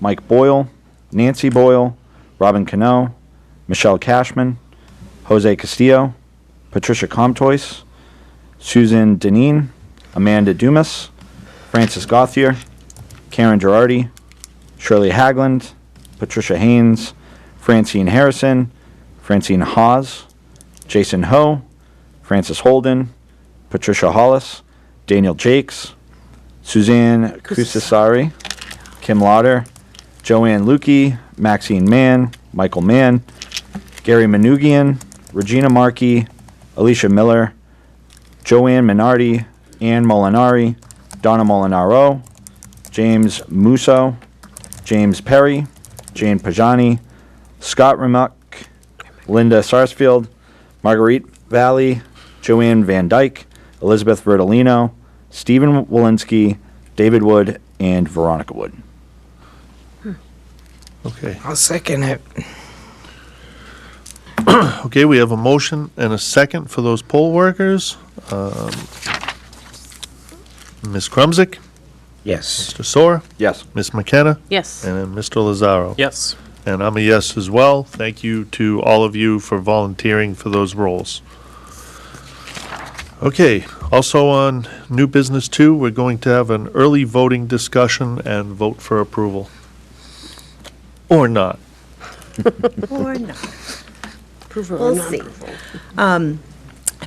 Mike Boyle, Nancy Boyle, Robin Cano, Michelle Cashman, Jose Castillo, Patricia Comtois, Susan Deneen, Amanda Dumas, Francis Gauthier, Karen Girardi, Shirley Hagland, Patricia Haynes, Francine Harrison, Francine Hawes, Jason Ho, Francis Holden, Patricia Hollis, Daniel Jakes, Suzanne Kusasari, Kim Lauder, Joanne Lukey, Maxine Mann, Michael Mann, Gary Manugian, Regina Markey, Alicia Miller, Joanne Minardi, Ann Molinari, Donna Molinaro, James Musso, James Perry, Jane Pajani, Scott Remuck, Linda Sarsfield, Marguerite Valley, Joanne Van Dyke, Elizabeth Vertolino, Stephen Walensky, David Wood, and Veronica Wood. Okay. I'll second it. Okay, we have a motion and a second for those poll workers. Ms. Krumzik, Yes. Mr. Sora, Yes. Ms. McKenna, Yes. and then Mr. Lazaro. Yes. And I'm a yes as well. Thank you to all of you for volunteering for those roles. Okay, also on new business 2, we're going to have an early voting discussion and vote for approval. Or not. Or not. Approval or We'll non-approval.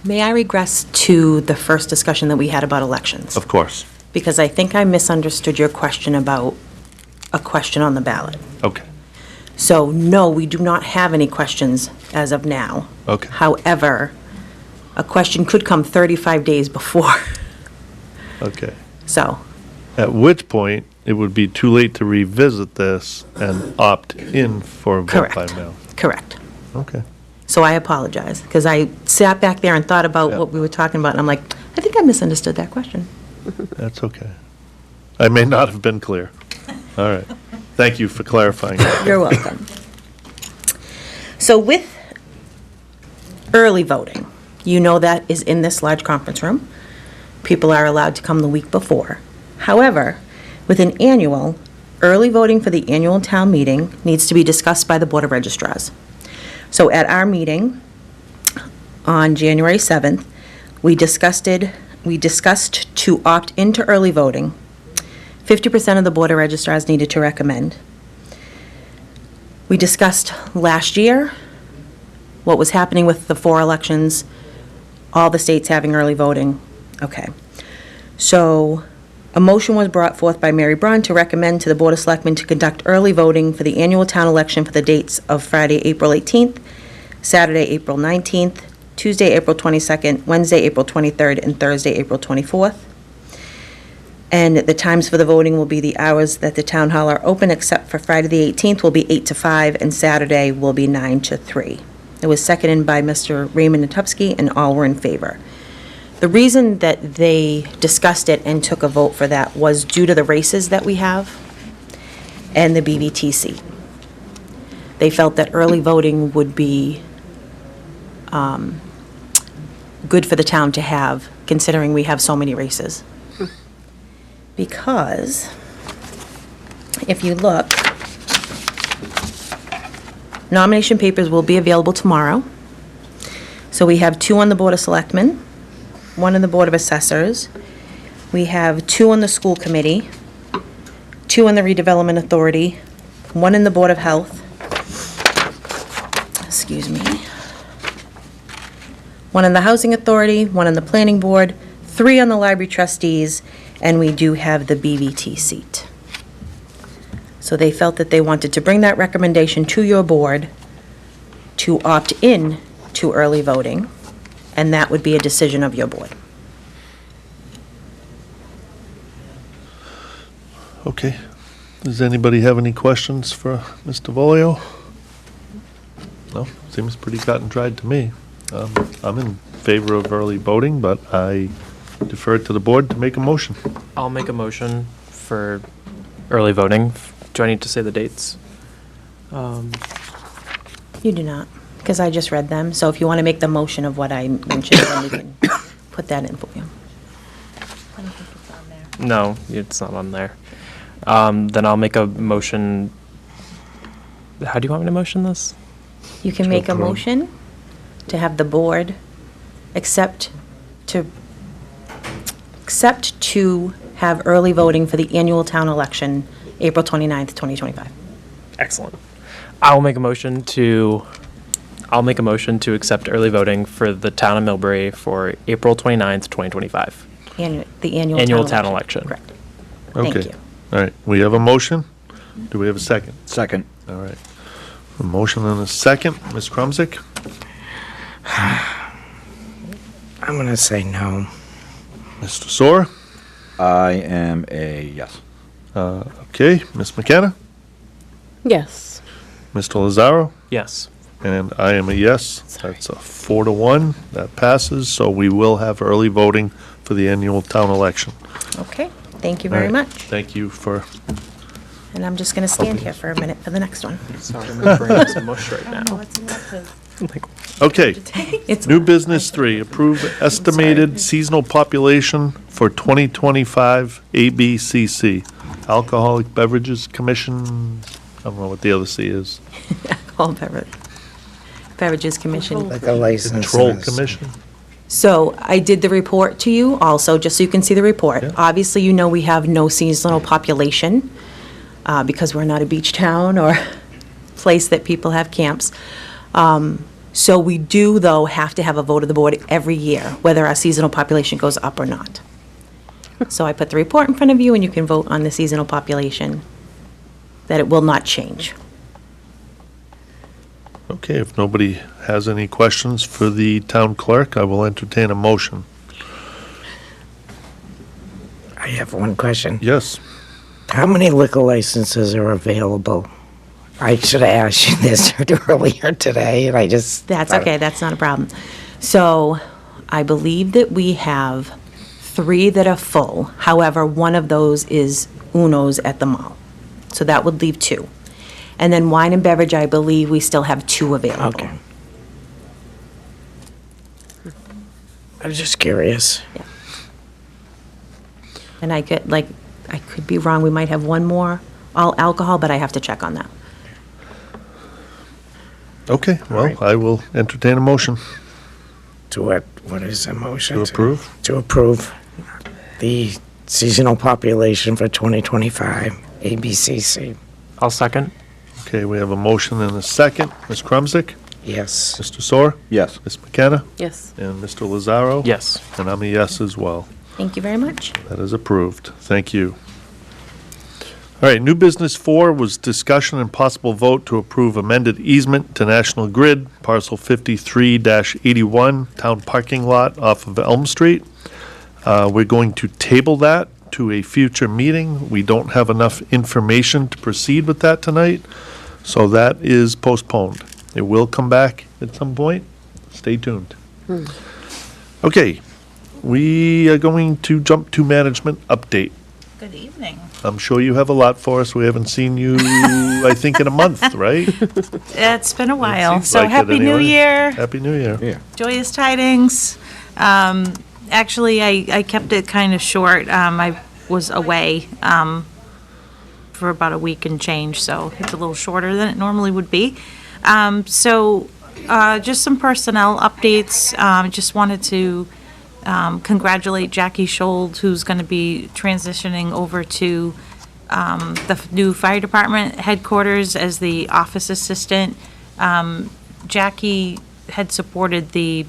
May I regress to the first discussion that we had about elections? Of course. Because I think I misunderstood your question about a question on the ballot. Okay, So, no, we do not have any questions as of now. okay. However, a question could come 35 days before. Okay. So, At which point, it would be too late to revisit this and opt in for a vote by Correct. mail. correct. Okay. So I apologize, because I sat back there and thought about Yeah. what we were talking about, and I'm like, I think I misunderstood that question. That's okay. I may not have been clear. All right. Thank you for clarifying that. You're welcome. So with early voting, you know that is in this large conference room. People are allowed to come the week before. However, with an annual, early voting for the annual town meeting needs to be discussed by the Board of Registrars. So at our meeting on January 7th, we discussed to opt into early voting. 50% of the Board of Registrars needed to recommend. We discussed last year what was happening with the 4 elections, all the states having early voting. Okay. So a motion was brought forth by Mary Braun to recommend to the Board of Selectmen to conduct early voting for the annual town election for the dates of Friday, April 18th, Saturday, April 19th, Tuesday, April 22nd, Wednesday, April 23rd, and Thursday, April 24th. And the times for the voting will be the hours that the town hall are open, except for Friday the 18th will be 8 to 5, and Saturday will be 9 to 3. It was seconded by Mr. Raymond Natupsky, and all were in favor. The reason that they discussed it and took a vote for that was due to the races that we have and the BVTC. They felt that early voting would be good for the town to have, considering we have so many races. Because if you look, nomination papers will be available tomorrow. So we have 2 on the Board of Selectmen, 1 on the Board of Assessors. We have 2 on the School Committee, 2 on the Redevelopment Authority, 1 in the Board of Health. Excuse me. 1 on the Housing Authority, 1 on the Planning Board, 3 on the Library Trustees, and we do have the BVT seat. So they felt that they wanted to bring that recommendation to your board to opt in to early voting, and that would be a decision of your board. Okay. Does anybody have any questions for Mr. Volio? No? Seems pretty cut and dried to me. I'm in favor of early voting, but I defer it to the board to make a motion. I'll make a motion for early voting. Do I need to say the dates? You do not, because I just read them. So if you want to make the motion of what I mentioned, then we can put that in for you. I don't think it's on there. No, it's not on there. Then I'll make a motion. How do you want me to motion this? You can To make a approve. motion to have the board accept to have early voting for the annual town election, April 29th, 2025. Excellent. I'll make a motion to accept early voting for the town of Millbury for April 29th, 2025. The annual Annual town election. Correct. Thank Okay. you. All right, we have a motion. Do we have a second? Second. All right. A motion and a second. Ms. Krumsick? I'm gonna say no. Mr. Soar? I am a yes. Okay. Ms. McKenna? Yes. Mr. Lazaro? Yes. And I am a yes. That's a 4-1. That passes, so we will have early voting for the annual town election. Okay, thank you All very right. much. Thank you for, And I'm just going to stand here for a minute for the next one. Sorry, I'm remembering some mush right now. What's in that? okay. It's New business 3, approve estimated seasonal population for 2025 ABCC. Alcoholic Beverages Commission, I don't know what the other C is. Alcohol Beverages Commission. Like a license. Control Commission? So I did the report to you also, just so you can see the report. Yeah. Obviously, you know we have no seasonal population because we're not a beach town or place that people have camps. So we do, though, have to have a vote of the board every year, whether our seasonal population goes up or not. So I put the report in front of you, and you can vote on the seasonal population, that it will not change. Okay, if nobody has any questions for the town clerk, I will entertain a motion. I have one question. Yes. How many liquor licenses are available? I should have asked you this earlier today, and I just... That's okay, that's not a problem. So I believe that we have 3 that are full. However, one of those is Uno's at the mall. So that would leave 2. And then wine and beverage, I believe we still have 2 available. Okay. I was just curious. And I could be wrong, we might have 1 more all alcohol, but I have to check on that. Okay, well, right. I will entertain a motion To what is the motion? to approve. To approve the seasonal population for 2025, ABCC. I'll second. Okay, we have a motion and a second. Ms. Krumsick? Yes. Mr. Soar? Yes. Ms. McKenna? Yes. And Mr. Lazaro? Yes. And I'm a yes as well. Thank you very much. That is approved. Thank you. All right, new business 4 was discussion and possible vote to approve amended easement to National Grid, parcel 53-81, town parking lot off of Elm Street. We're going to table that to a future meeting. We don't have enough information to proceed with that tonight, so that is postponed. It will come back at some point. Stay tuned. Okay, we are going to jump to management update. Good evening. I'm sure you have a lot for us. We haven't seen you, I think, in a month, right? It's been a while. seems So like it Happy New anyway. Year. Happy New Year. Joyous tidings. Actually, I kept it kind of short. I was away for about a week and change, so it's a little shorter than it normally would be. Just some personnel updates. Just wanted to congratulate Jackie Schold, who's going to be transitioning over to the new fire department headquarters as the office assistant. Jackie had supported the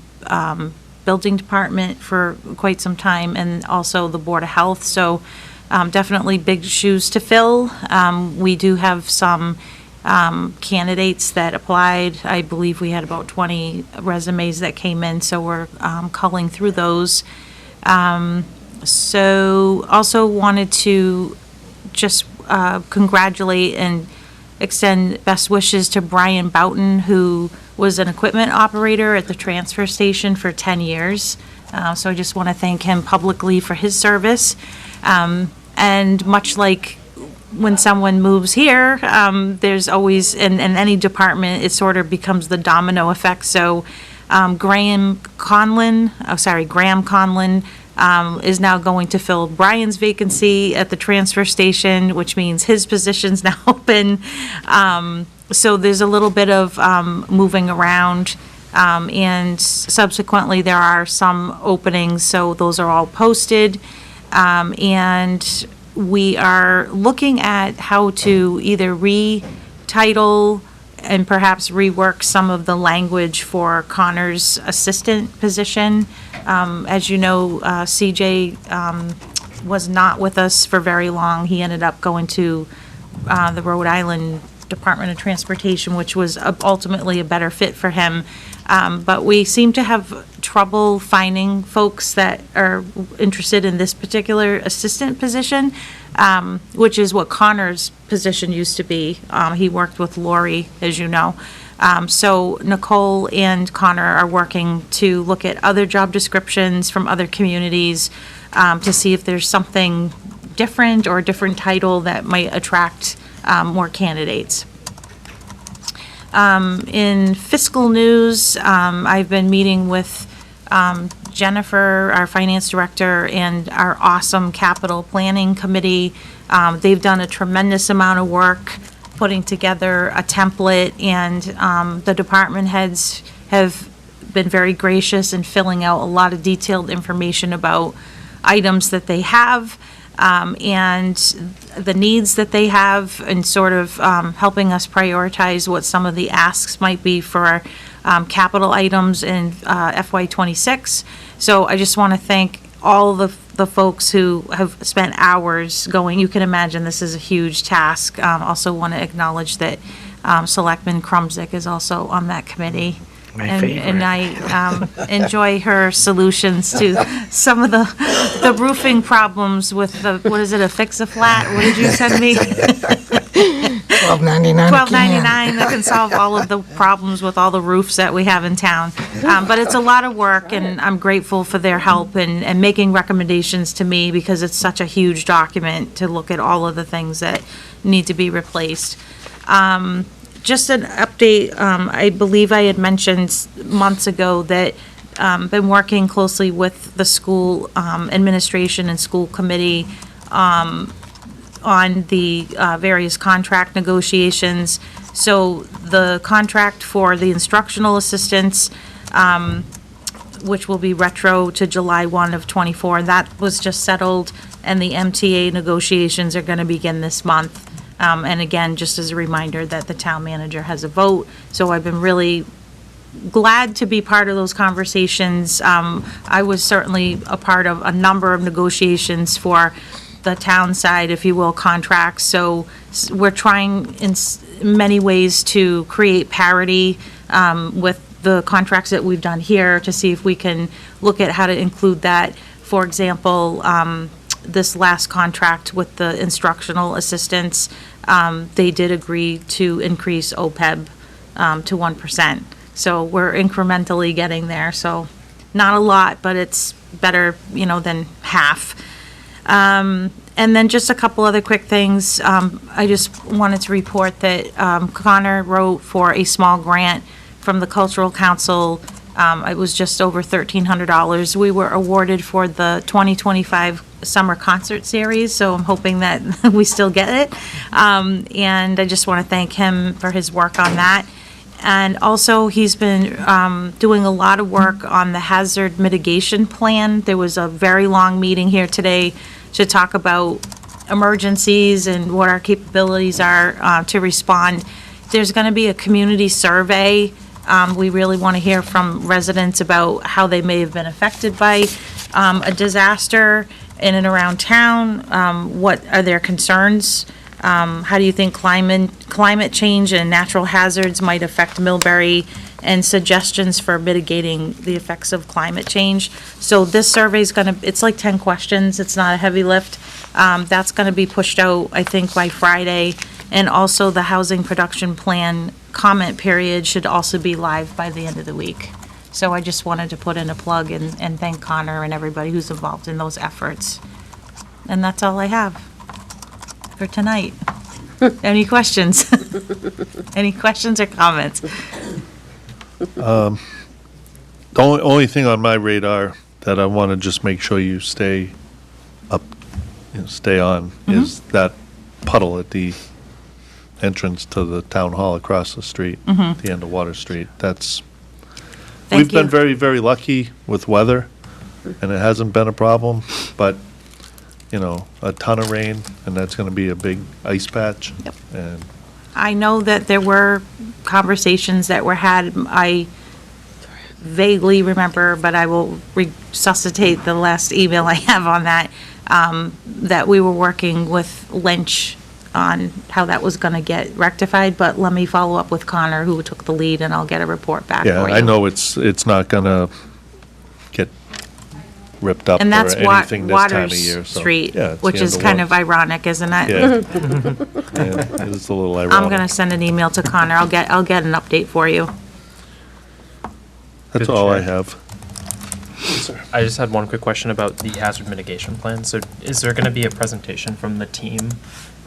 building department for quite some time, and also the Board of Health, so definitely big shoes to fill. We do have some candidates that applied. I believe we had about 20 resumes that came in, so we're culling through those. So also wanted to just congratulate and extend best wishes to Brian Boughton, who was an equipment operator at the transfer station for 10 years. So I just want to thank him publicly for his service. And much like when someone moves here, there's always, in any department, it sort of becomes the domino effect. So Graham Conlon is now going to fill Brian's vacancy at the transfer station, which means his position's now open. So there's a little bit of moving around, and subsequently there are some openings, so those are all posted. And we are looking at how to either retitle and perhaps rework some of the language for Connor's assistant position. As you know, CJ was not with us for very long. He ended up going to the Rhode Island Department of Transportation, which was ultimately a better fit for him. But we seem to have trouble finding folks that are interested in this particular assistant position, which is what Connor's position used to be. He worked with Lori, as you know. So Nicole and Connor are working to look at other job descriptions from other communities to see if there's something different or a different title that might attract more candidates. In fiscal news, I've been meeting with Jennifer, our finance director, and our awesome capital planning committee. They've done a tremendous amount of work putting together a template, and the department heads have been very gracious in filling out a lot of detailed information about items that they have, and the needs that they have, and sort of helping us prioritize what some of the asks might be for capital items in FY26. So I just want to thank all the folks who have spent hours going. You can imagine this is a huge task. Also want to acknowledge that Selectman Krumzik is also on that committee. My favorite. And I enjoy her solutions to some of the roofing problems with the, what is it, a fix-a-flat? What did you send me? $12.99. $12.99 that can solve all of the problems with all the roofs that we have in town. But it's a lot of work, and I'm grateful for their help and making recommendations to me, because it's such a huge document to look at all of the things that need to be replaced. Just an update, I believe I had mentioned months ago that been working closely with the school administration and school committee on the various contract negotiations. So the contract for the instructional assistants, which will be retro to July 1 of '24, that was just settled, and the MTA negotiations are going to begin this month. And again, just as a reminder that the town manager has a vote. So I've been really glad to be part of those conversations. I was certainly a part of a number of negotiations for the town side, if you will, contracts. So we're trying in many ways to create parity with the contracts that we've done here to see if we can look at how to include that. For example, this last contract with the instructional assistants, they did agree to increase OPEB to 1%. So we're incrementally getting there. So not a lot, but it's better, than half. And then just a couple other quick things. I just wanted to report that Connor wrote for a small grant from the Cultural Council. It was just over $1,300. We were awarded for the 2025 Summer Concert Series, so I'm hoping that we still get it. And I just want to thank him for his work on that. And also, he's been doing a lot of work on the hazard mitigation plan. There was a very long meeting here today to talk about emergencies and what our capabilities are to respond. There's going to be a community survey. We really want to hear from residents about how they may have been affected by a disaster in and around town. What are their concerns? How do you think climate change and natural hazards might affect Millbury, and suggestions for mitigating the effects of climate change? So this survey's it's like 10 questions. It's not a heavy lift. That's gonna be pushed out, I think, by Friday. And also the housing production plan comment period should also be live by the end of the week. So I just wanted to put in a plug and thank Connor and everybody who's involved in those efforts. And that's all I have for tonight. Any questions? Any questions or comments? The only thing on my radar that I want to just make sure you stay up, stay on, is that puddle at the entrance to the town hall across the street, the end of Water Street. We've been very, very lucky with weather, and it hasn't been a problem, but, a ton of rain, and that's going to be a big ice patch. Yep. And I know that there were conversations that were had. I vaguely remember, but I will resuscitate the last email I have on that, that we were working with Lynch on how that was going to get rectified, but let me follow up with Connor, who took the lead, and I'll get a report back for you. yeah, I know it's not going to get ripped up or And that's anything this time of Waters year. So, Street, yeah, it's the which end is of kind Waters. of ironic, isn't it? Yeah. Yeah, it's a little ironic. I'm going to send an email to Connor. I'll get an update for you. That's Good all I chair. have. I just had one quick question about the hazard mitigation plan. So is there going to be a presentation from the team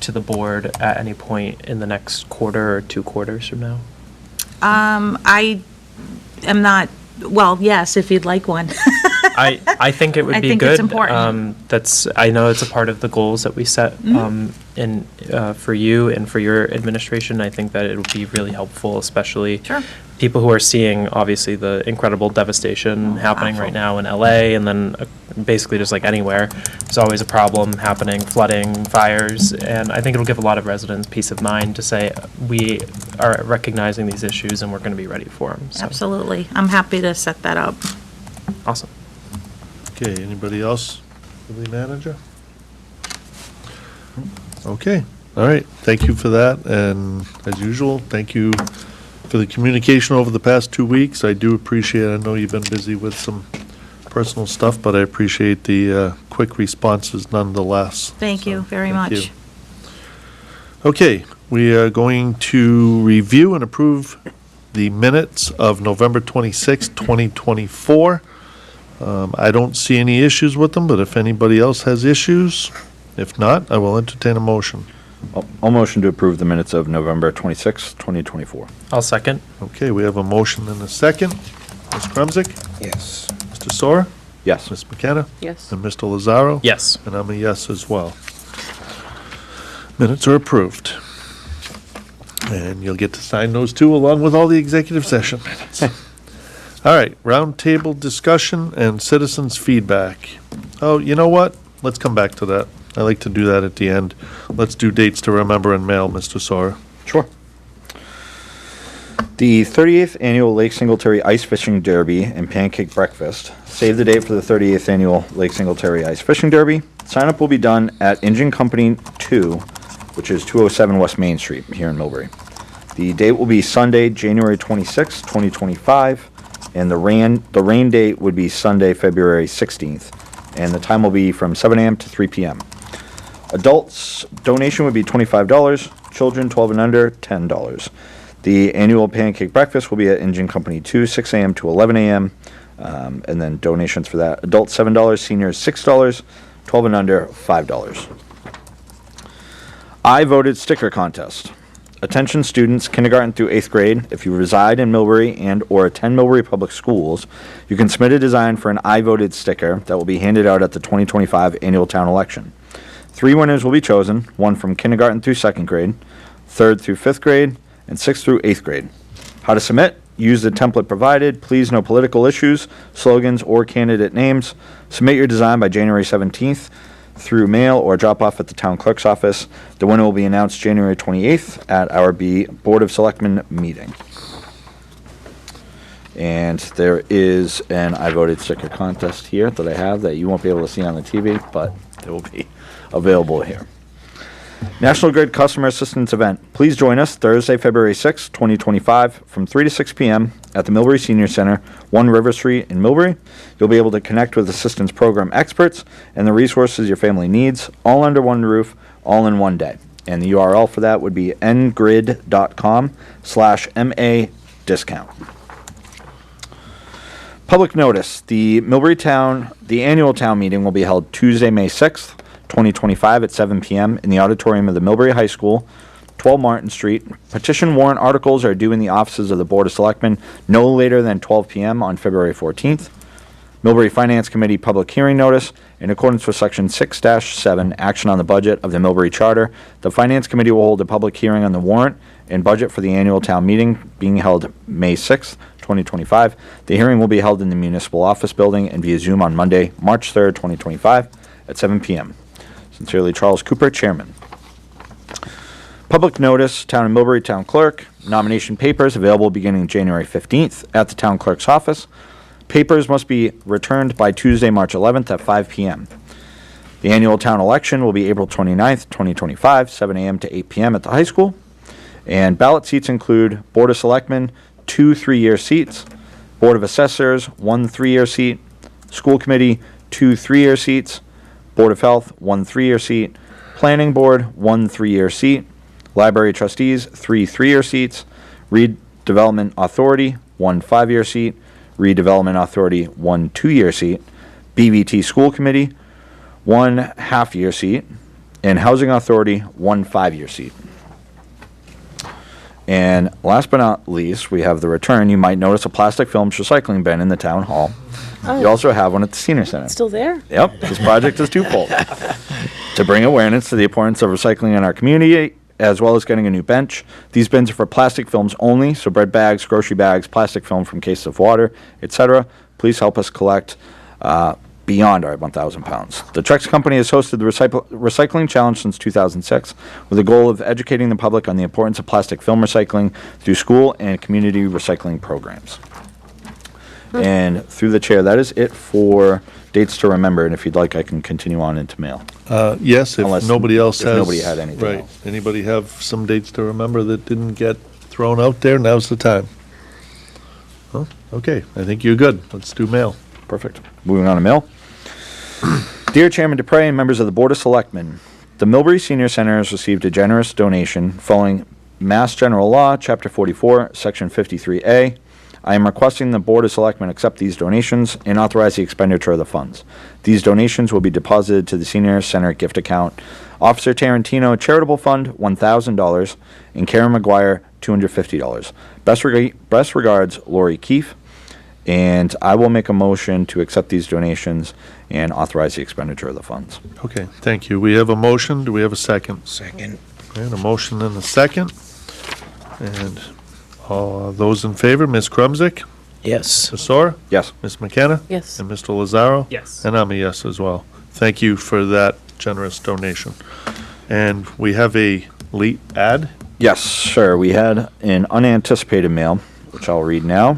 to the board at any point in the next quarter or 2 quarters from now? I am not, well, yes, if you'd like one. I think it would I be think good. it's important. I know it's a part of the goals that we set for you and for your administration. I think that it would be really helpful, especially Sure. people who are seeing, obviously, the incredible devastation happening right now in LA, and then basically just like anywhere. There's always a problem happening, flooding, fires, and I think it'll give a lot of residents peace of mind to say, we are recognizing these issues and we're going to be ready for them. So, Absolutely. I'm happy to set that up. awesome. Okay, anybody else for the manager? Okay, all right, thank you for that, and as usual, thank you for the communication over the past 2 weeks. I do appreciate it. I know you've been busy with some personal stuff, but I appreciate the quick responses nonetheless. Thank you So, very thank much. you. Okay, we are going to review and approve the minutes of November 26, 2024. I don't see any issues with them, but if anybody else has issues, if not, I will entertain a motion. I'll motion to approve the minutes of November 26, 2024. I'll second. Okay, we have a motion and a second. Ms. Krumzig? Yes. Mr. Sora? Yes. Ms. McKenna? Yes. And Mr. Lazaro? Yes. And I'm a yes as well. Minutes are approved. And you'll get to sign those too, along with all the executive session minutes. All right, roundtable discussion and citizens' feedback. Oh, you know what? Let's come back to that. I like to do that at the end. Let's do dates to remember and mail, Mr. Sora. Sure. The 38th Annual Lake Singletary Ice Fishing Derby and Pancake Breakfast. Save the date for the 38th Annual Lake Singletary Ice Fishing Derby. Sign up will be done at Engine Company 2, which is 207 West Main Street here in Millbury. The date will be Sunday, January 26, 2025, and the rain date would be Sunday, February 16th, and the time will be from 7 a.m. to 3 p.m. Adults donation would be $25, children 12 and under $10. The annual pancake breakfast will be at Engine Company 2, 6 a.m. to 11 a.m., and then donations for that. Adults $7, seniors $6, 12 and under $5. I voted sticker contest. Attention students, kindergarten through 8th grade, if you reside in Millbury and or attend Millbury Public Schools, you can submit a design for an I voted sticker that will be handed out at the 2025 annual town election. 3 winners will be chosen, one from kindergarten through 2nd grade, 3rd through 5th grade, and 6th through 8th grade. How to submit? Use the template provided. Please no political issues, slogans, or candidate names. Submit your design by January 17th through mail or drop off at the town clerk's office. The winner will be announced January 28th at our Board of Selectmen meeting. And there is an I voted sticker contest here that I have that you won't be able to see on the TV, but it will be available here. National Grid Customer Assistance Event. Please join us Thursday, February 6, 2025, from 3 to 6 p.m. at the Millbury Senior Center, 1 River Street in Millbury. You'll be able to connect with assistance program experts and the resources your family needs, all under one roof, all in one day. And the URL for that would be ngrid.com/MA discount. Public notice. The annual town meeting will be held Tuesday, May 6th, 2025 at 7 p.m. in the auditorium of the Millbury High School, 12 Martin Street. Petition warrant articles are due in the offices of the Board of Selectmen no later than 12 p.m. on February 14th. Millbury Finance Committee public hearing notice. In accordance with Section 6-7, action on the budget of the Millbury Charter, the Finance Committee will hold a public hearing on the warrant and budget for the annual town meeting being held May 6th, 2025. The hearing will be held in the Municipal Office Building and via Zoom on Monday, March 3rd, 2025 at 7 p.m. Sincerely, Charles Cooper, Chairman. Public notice, Town of Millbury Town Clerk. Nomination papers available beginning January 15th at the Town Clerk's office. Papers must be returned by Tuesday, March 11th at 5 p.m. The annual town election will be April 29th, 2025, 7 a.m. to 8 p.m. at the high school. And ballot seats include Board of Selectmen, 2 3-year seats, Board of Assessors, 1 3-year seat, School Committee, 2 3-year seats, Board of Health, 1 3-year seat, Planning Board, 1 3-year seat, Library Trustees, 3 3-year seats, Redevelopment Authority, 1 5-year seat, Redevelopment Authority, 1 2-year seat, BVT School Committee, 1 half-year seat, and Housing Authority, 1 5-year seat. And last but not least, we have the return. You might notice a plastic films recycling bin in the town hall. You also have one at the senior center. Still there? Yep, this project is twofold. To bring awareness to the importance of recycling in our community, as well as getting a new bench. These bins are for plastic films only, so bread bags, grocery bags, plastic film from cases of water, etc. Please help us collect beyond our 1,000 pounds. The Trex Company has hosted the Recycling Challenge since 2006 with the goal of educating the public on the importance of plastic film recycling through school and community recycling programs. And through the chair, that is it for dates to remember, and if you'd like, I can continue on into mail. Yes, if Unless- nobody else if has. nobody had anything Right. else. Anybody have some dates to remember that didn't get thrown out there? Now's the time. Huh? Okay, I think you're good. Let's do mail. Perfect. Moving on to mail. Dear Chairman Dupre and members of the Board of Selectmen, the Millbury Senior Center has received a generous donation following Mass General Law, Chapter 44, Section 53A. I am requesting the Board of Selectmen accept these donations and authorize the expenditure of the funds. These donations will be deposited to the Senior Center gift account. Officer Tarantino Charitable Fund, $1,000, and Karen McGuire, $250. Best regards, Lori Keefe. And I will make a motion to accept these donations and authorize the expenditure of the funds. Okay, thank you. We have a motion. Do we have a second? Second. And a motion and a second. And those in favor, Ms. Krumzik, Yes. Ms. Sora, Yes. Ms. McKenna? Yes. And Mr. Lazaro? Yes. And I'm a yes as well. Thank you for that generous donation. And we have a late ad Yes, sir. We had an unanticipated mail, which I'll read now.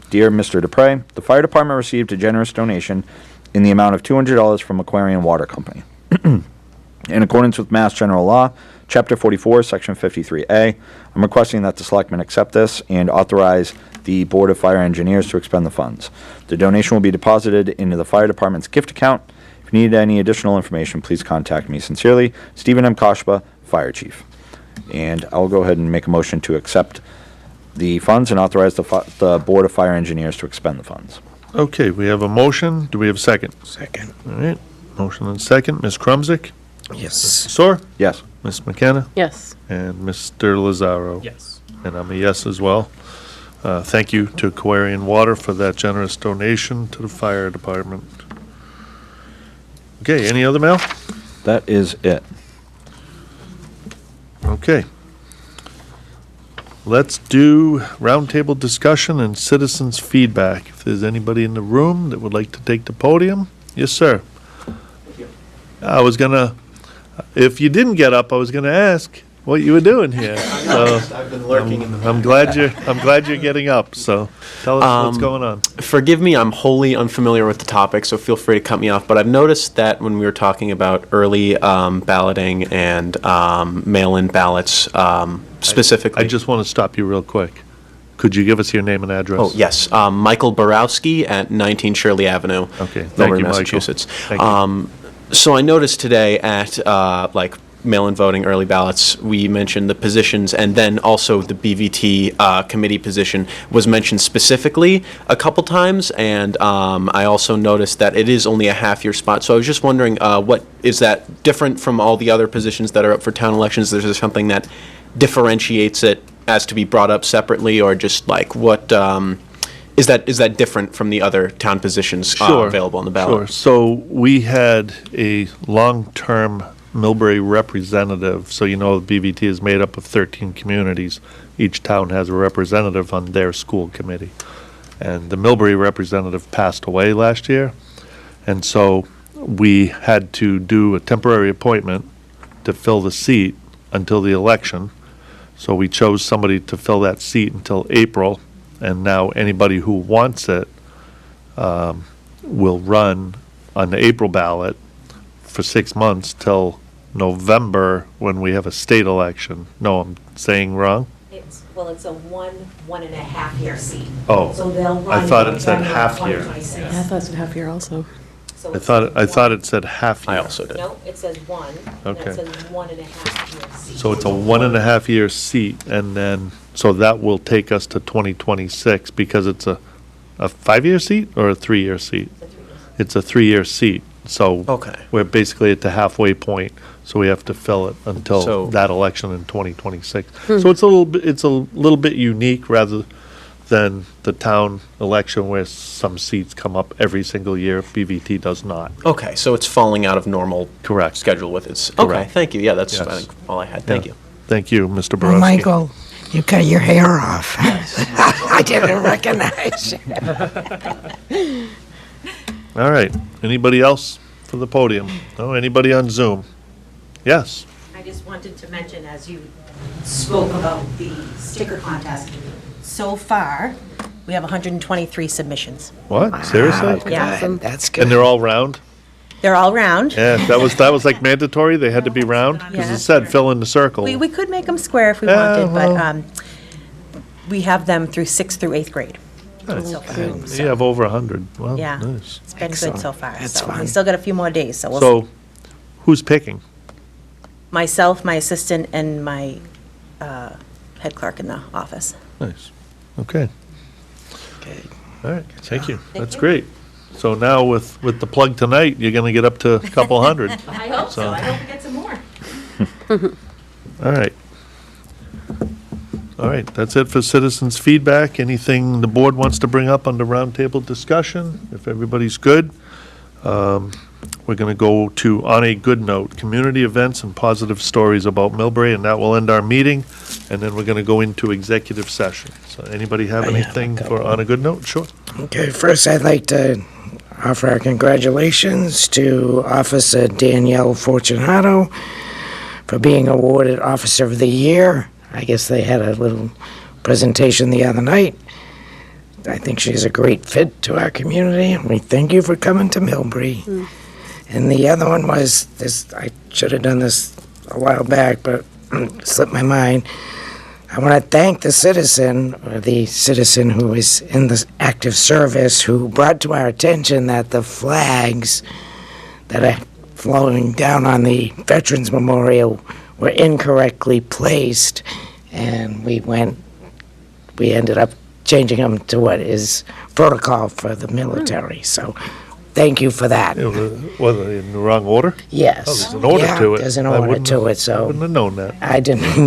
Dear Mr. Dupre, the fire department received a generous donation in the amount of $200 from Aquarian Water Company. In accordance with Mass General Law, Chapter 44, Section 53A, I'm requesting that the selectmen accept this and authorize the Board of Fire Engineers to expend the funds. The donation will be deposited into the fire department's gift account. If you need any additional information, please contact me. Sincerely, Stephen M. Koshba, Fire Chief. And I'll go ahead and make a motion to accept the funds and authorize the Board of Fire Engineers to expend the funds. Okay, we have a motion. Do we have a second? Second. All right, motion and second. Ms. Krumsick? Yes. Soar? Yes. Ms. McKenna? Yes. And Mr. Lazaro? Yes. And I'm a yes as well. Thank you to Aquarian Water for that generous donation to the fire department. Okay, any other mail? That is it. Okay. Let's do roundtable discussion and citizens' feedback. If there's anybody in the room that would like to take the podium, yes, sir. I was gonna, if you didn't get up, I was gonna ask what you were doing here. So I've been lurking in the I'm glad you're getting up. So tell us what's going on. Forgive me, I'm wholly unfamiliar with the topic, so feel free to cut me off. But I've noticed that when we were talking about early balloting and mail-in ballots specifically. I just want to stop you real quick. Could you give us your name and address? Oh, yes. Michael Borowski at 19 Shirley Avenue, Okay, thank Millbury, you, Michael. Massachusetts. Thank you. So I noticed today at mail-in voting, early ballots, we mentioned the positions, and then also the BVT committee position was mentioned specifically a couple times, and I also noticed that it is only a half-year spot. So I was just wondering, what is that different from all the other positions that are up for town elections? Is there something that differentiates it as to be brought up separately, or just like what is that different from the other town positions available on the ballot? Sure. So we had a long-term Millbury representative. So you know the BVT is made up of 13 communities. Each town has a representative on their school committee. And the Millbury representative passed away last year. And so we had to do a temporary appointment to fill the seat until the election. So we chose somebody to fill that seat until April. And now anybody who wants it will run on the April ballot for 6 months till November when we have a state election. No, I'm saying wrong? It's a 1.5 year seat. Oh, So they'll I run thought in it said November half year. 2026. Yeah, I thought it was half year also. So I it's thought it said half year. I also did. No, it says one, and Okay. it says 1.5 year seat. So it's a 1.5 year seat, and then, so that will take us to 2026 because it's a 5-year seat or a 3-year seat? It's a 3-year seat. So Okay. we're basically at the halfway point, so we have to fill it until So- that election in 2026. So it's a little bit unique rather than the town election where some seats come up every single year. BVT does not. Okay, so it's falling out of normal Correct. schedule with its. Okay, Correct. thank you. Yeah, that's Yes. I think all I had. Thank Yeah. you. Thank you, Mr. Oh, Borowski. Michael, you cut your hair off. I didn't recognize you. All right. Anybody else for the podium? No, anybody on Zoom? Yes. I just wanted to mention, as you spoke about the sticker contest, so far, we have 123 submissions. What? Seriously? Yeah. Good, that's good. And they're all round? They're all round. Yeah, that was like mandatory? They had to be round? Because Yeah. it said fill in the circle. We could make them square if we Yeah, wanted, well. but we have them through 6th through 8th grade. So far. You have over 100. Well, Yeah. nice. It's been Excellent. good so far. That's So fun. we still got a few more days, so we'll see. So who's picking? Myself, my assistant, and my head clerk in the office. Nice. Okay. Okay. All right. Thank you. That's great. So now with the plug tonight, you're going to get up to a couple hundred. I hope so. I hope we get some more. All right. All right, that's it for citizens' feedback. Anything the board wants to bring up under roundtable discussion? If everybody's good, we're going to go to On a Good Note, community events and positive stories about Millbury, and that will end our meeting. And then we're going to go into executive session. So anybody have I have a anything for couple. On a Good Note? Sure. Okay, first I'd like to offer our congratulations to Officer Danielle Fortunato for being awarded Officer of the Year I guess they had a little presentation the other night. I think she's a great fit to our community, and we thank you for coming to Millbury. And the other one was this, I should have done this a while back, but slipped my mind. I want to thank the citizen, or the citizen who is in the active service, who brought to our attention that the flags that are flowing down on the Veterans Memorial were incorrectly placed, and we ended up changing them to what is protocol for the military. So thank you for that. Was it in the wrong order? Yes. Oh, there's an order Yeah, to it. there's an I order wouldn't to have- it, so Wouldn't have known that.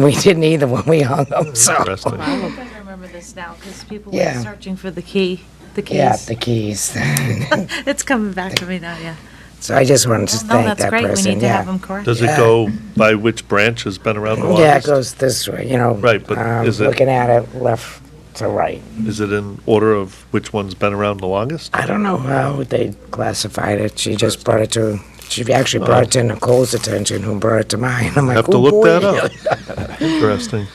we didn't either when we hung them, so. Interesting. I remember this now, because people were Yeah. searching for the keys. Yeah, the keys. It's coming back to me now, yeah. So I just wanted to No, thank that's that great, we person, need to have yeah. them correct. Does it Yeah. go by which branch has been around the longest? Yeah, it goes this way, you know. Right, but is it- Looking at it, left to right. Is it in order of which one's been around the longest? I don't know how they classified it. She just brought it to, she actually brought it to Nicole's attention, who brought it to mine. I'm like, Have to oh, look boy. that up. Interesting.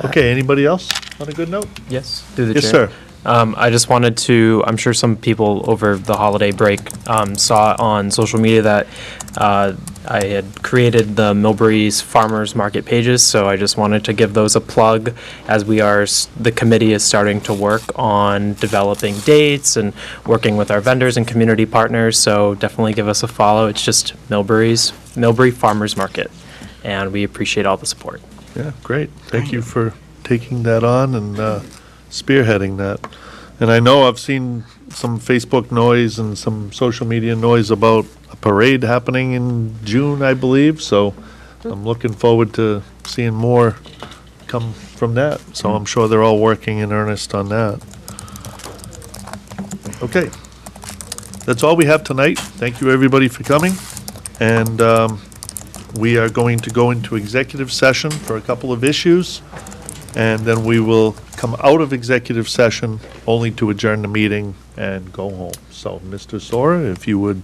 Okay, anybody else on a good note? Yes, through the Yes, chair. sir. I just wanted to, I'm sure some people over the holiday break saw on social media that I had created the Millbury's Farmers Market pages, so I just wanted to give those a plug as the committee is starting to work on developing dates and working with our vendors and community partners, so definitely give us a follow. It's just Millbury Farmers Market, and we appreciate all the support. Yeah, great. Thank you for taking that on and spearheading that. And I know I've seen some Facebook noise and some social media noise about a parade happening in June, I believe, so I'm looking forward to seeing more come from that. So I'm sure they're all working in earnest on that. Okay. That's all we have tonight. Thank you, everybody, for coming. And we are going to go into executive session for a couple of issues, and then we will come out of executive session only to adjourn the meeting and go home. So, Mr. Sora, if you would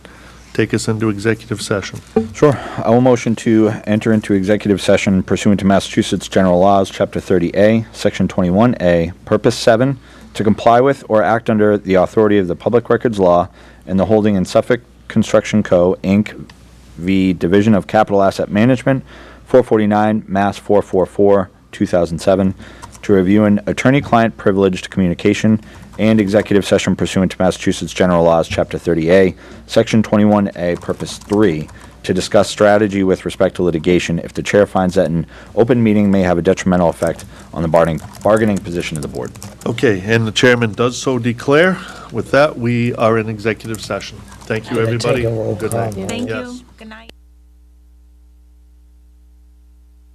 take us into executive session. Sure. I will motion to enter into executive session pursuant to Massachusetts General Laws, Chapter 30A, Section 21A, Purpose 7, to comply with or act under the authority of the Public Records Law and the holding in Suffolk Construction Co., Inc., v. Division of Capital Asset Management, 449 Mass 444, 2007, to review an attorney-client privileged communication and executive session pursuant to Massachusetts General Laws, Chapter 30A, Section 21A, Purpose 3, to discuss strategy with respect to litigation if the chair finds that an open meeting may have a detrimental effect on the bargaining position of the board. Okay, and the chairman does so declare. With that, we are in executive session. Thank you, I'm gonna take everybody. a roll Good call night. vote. Thank Yes. you, good night.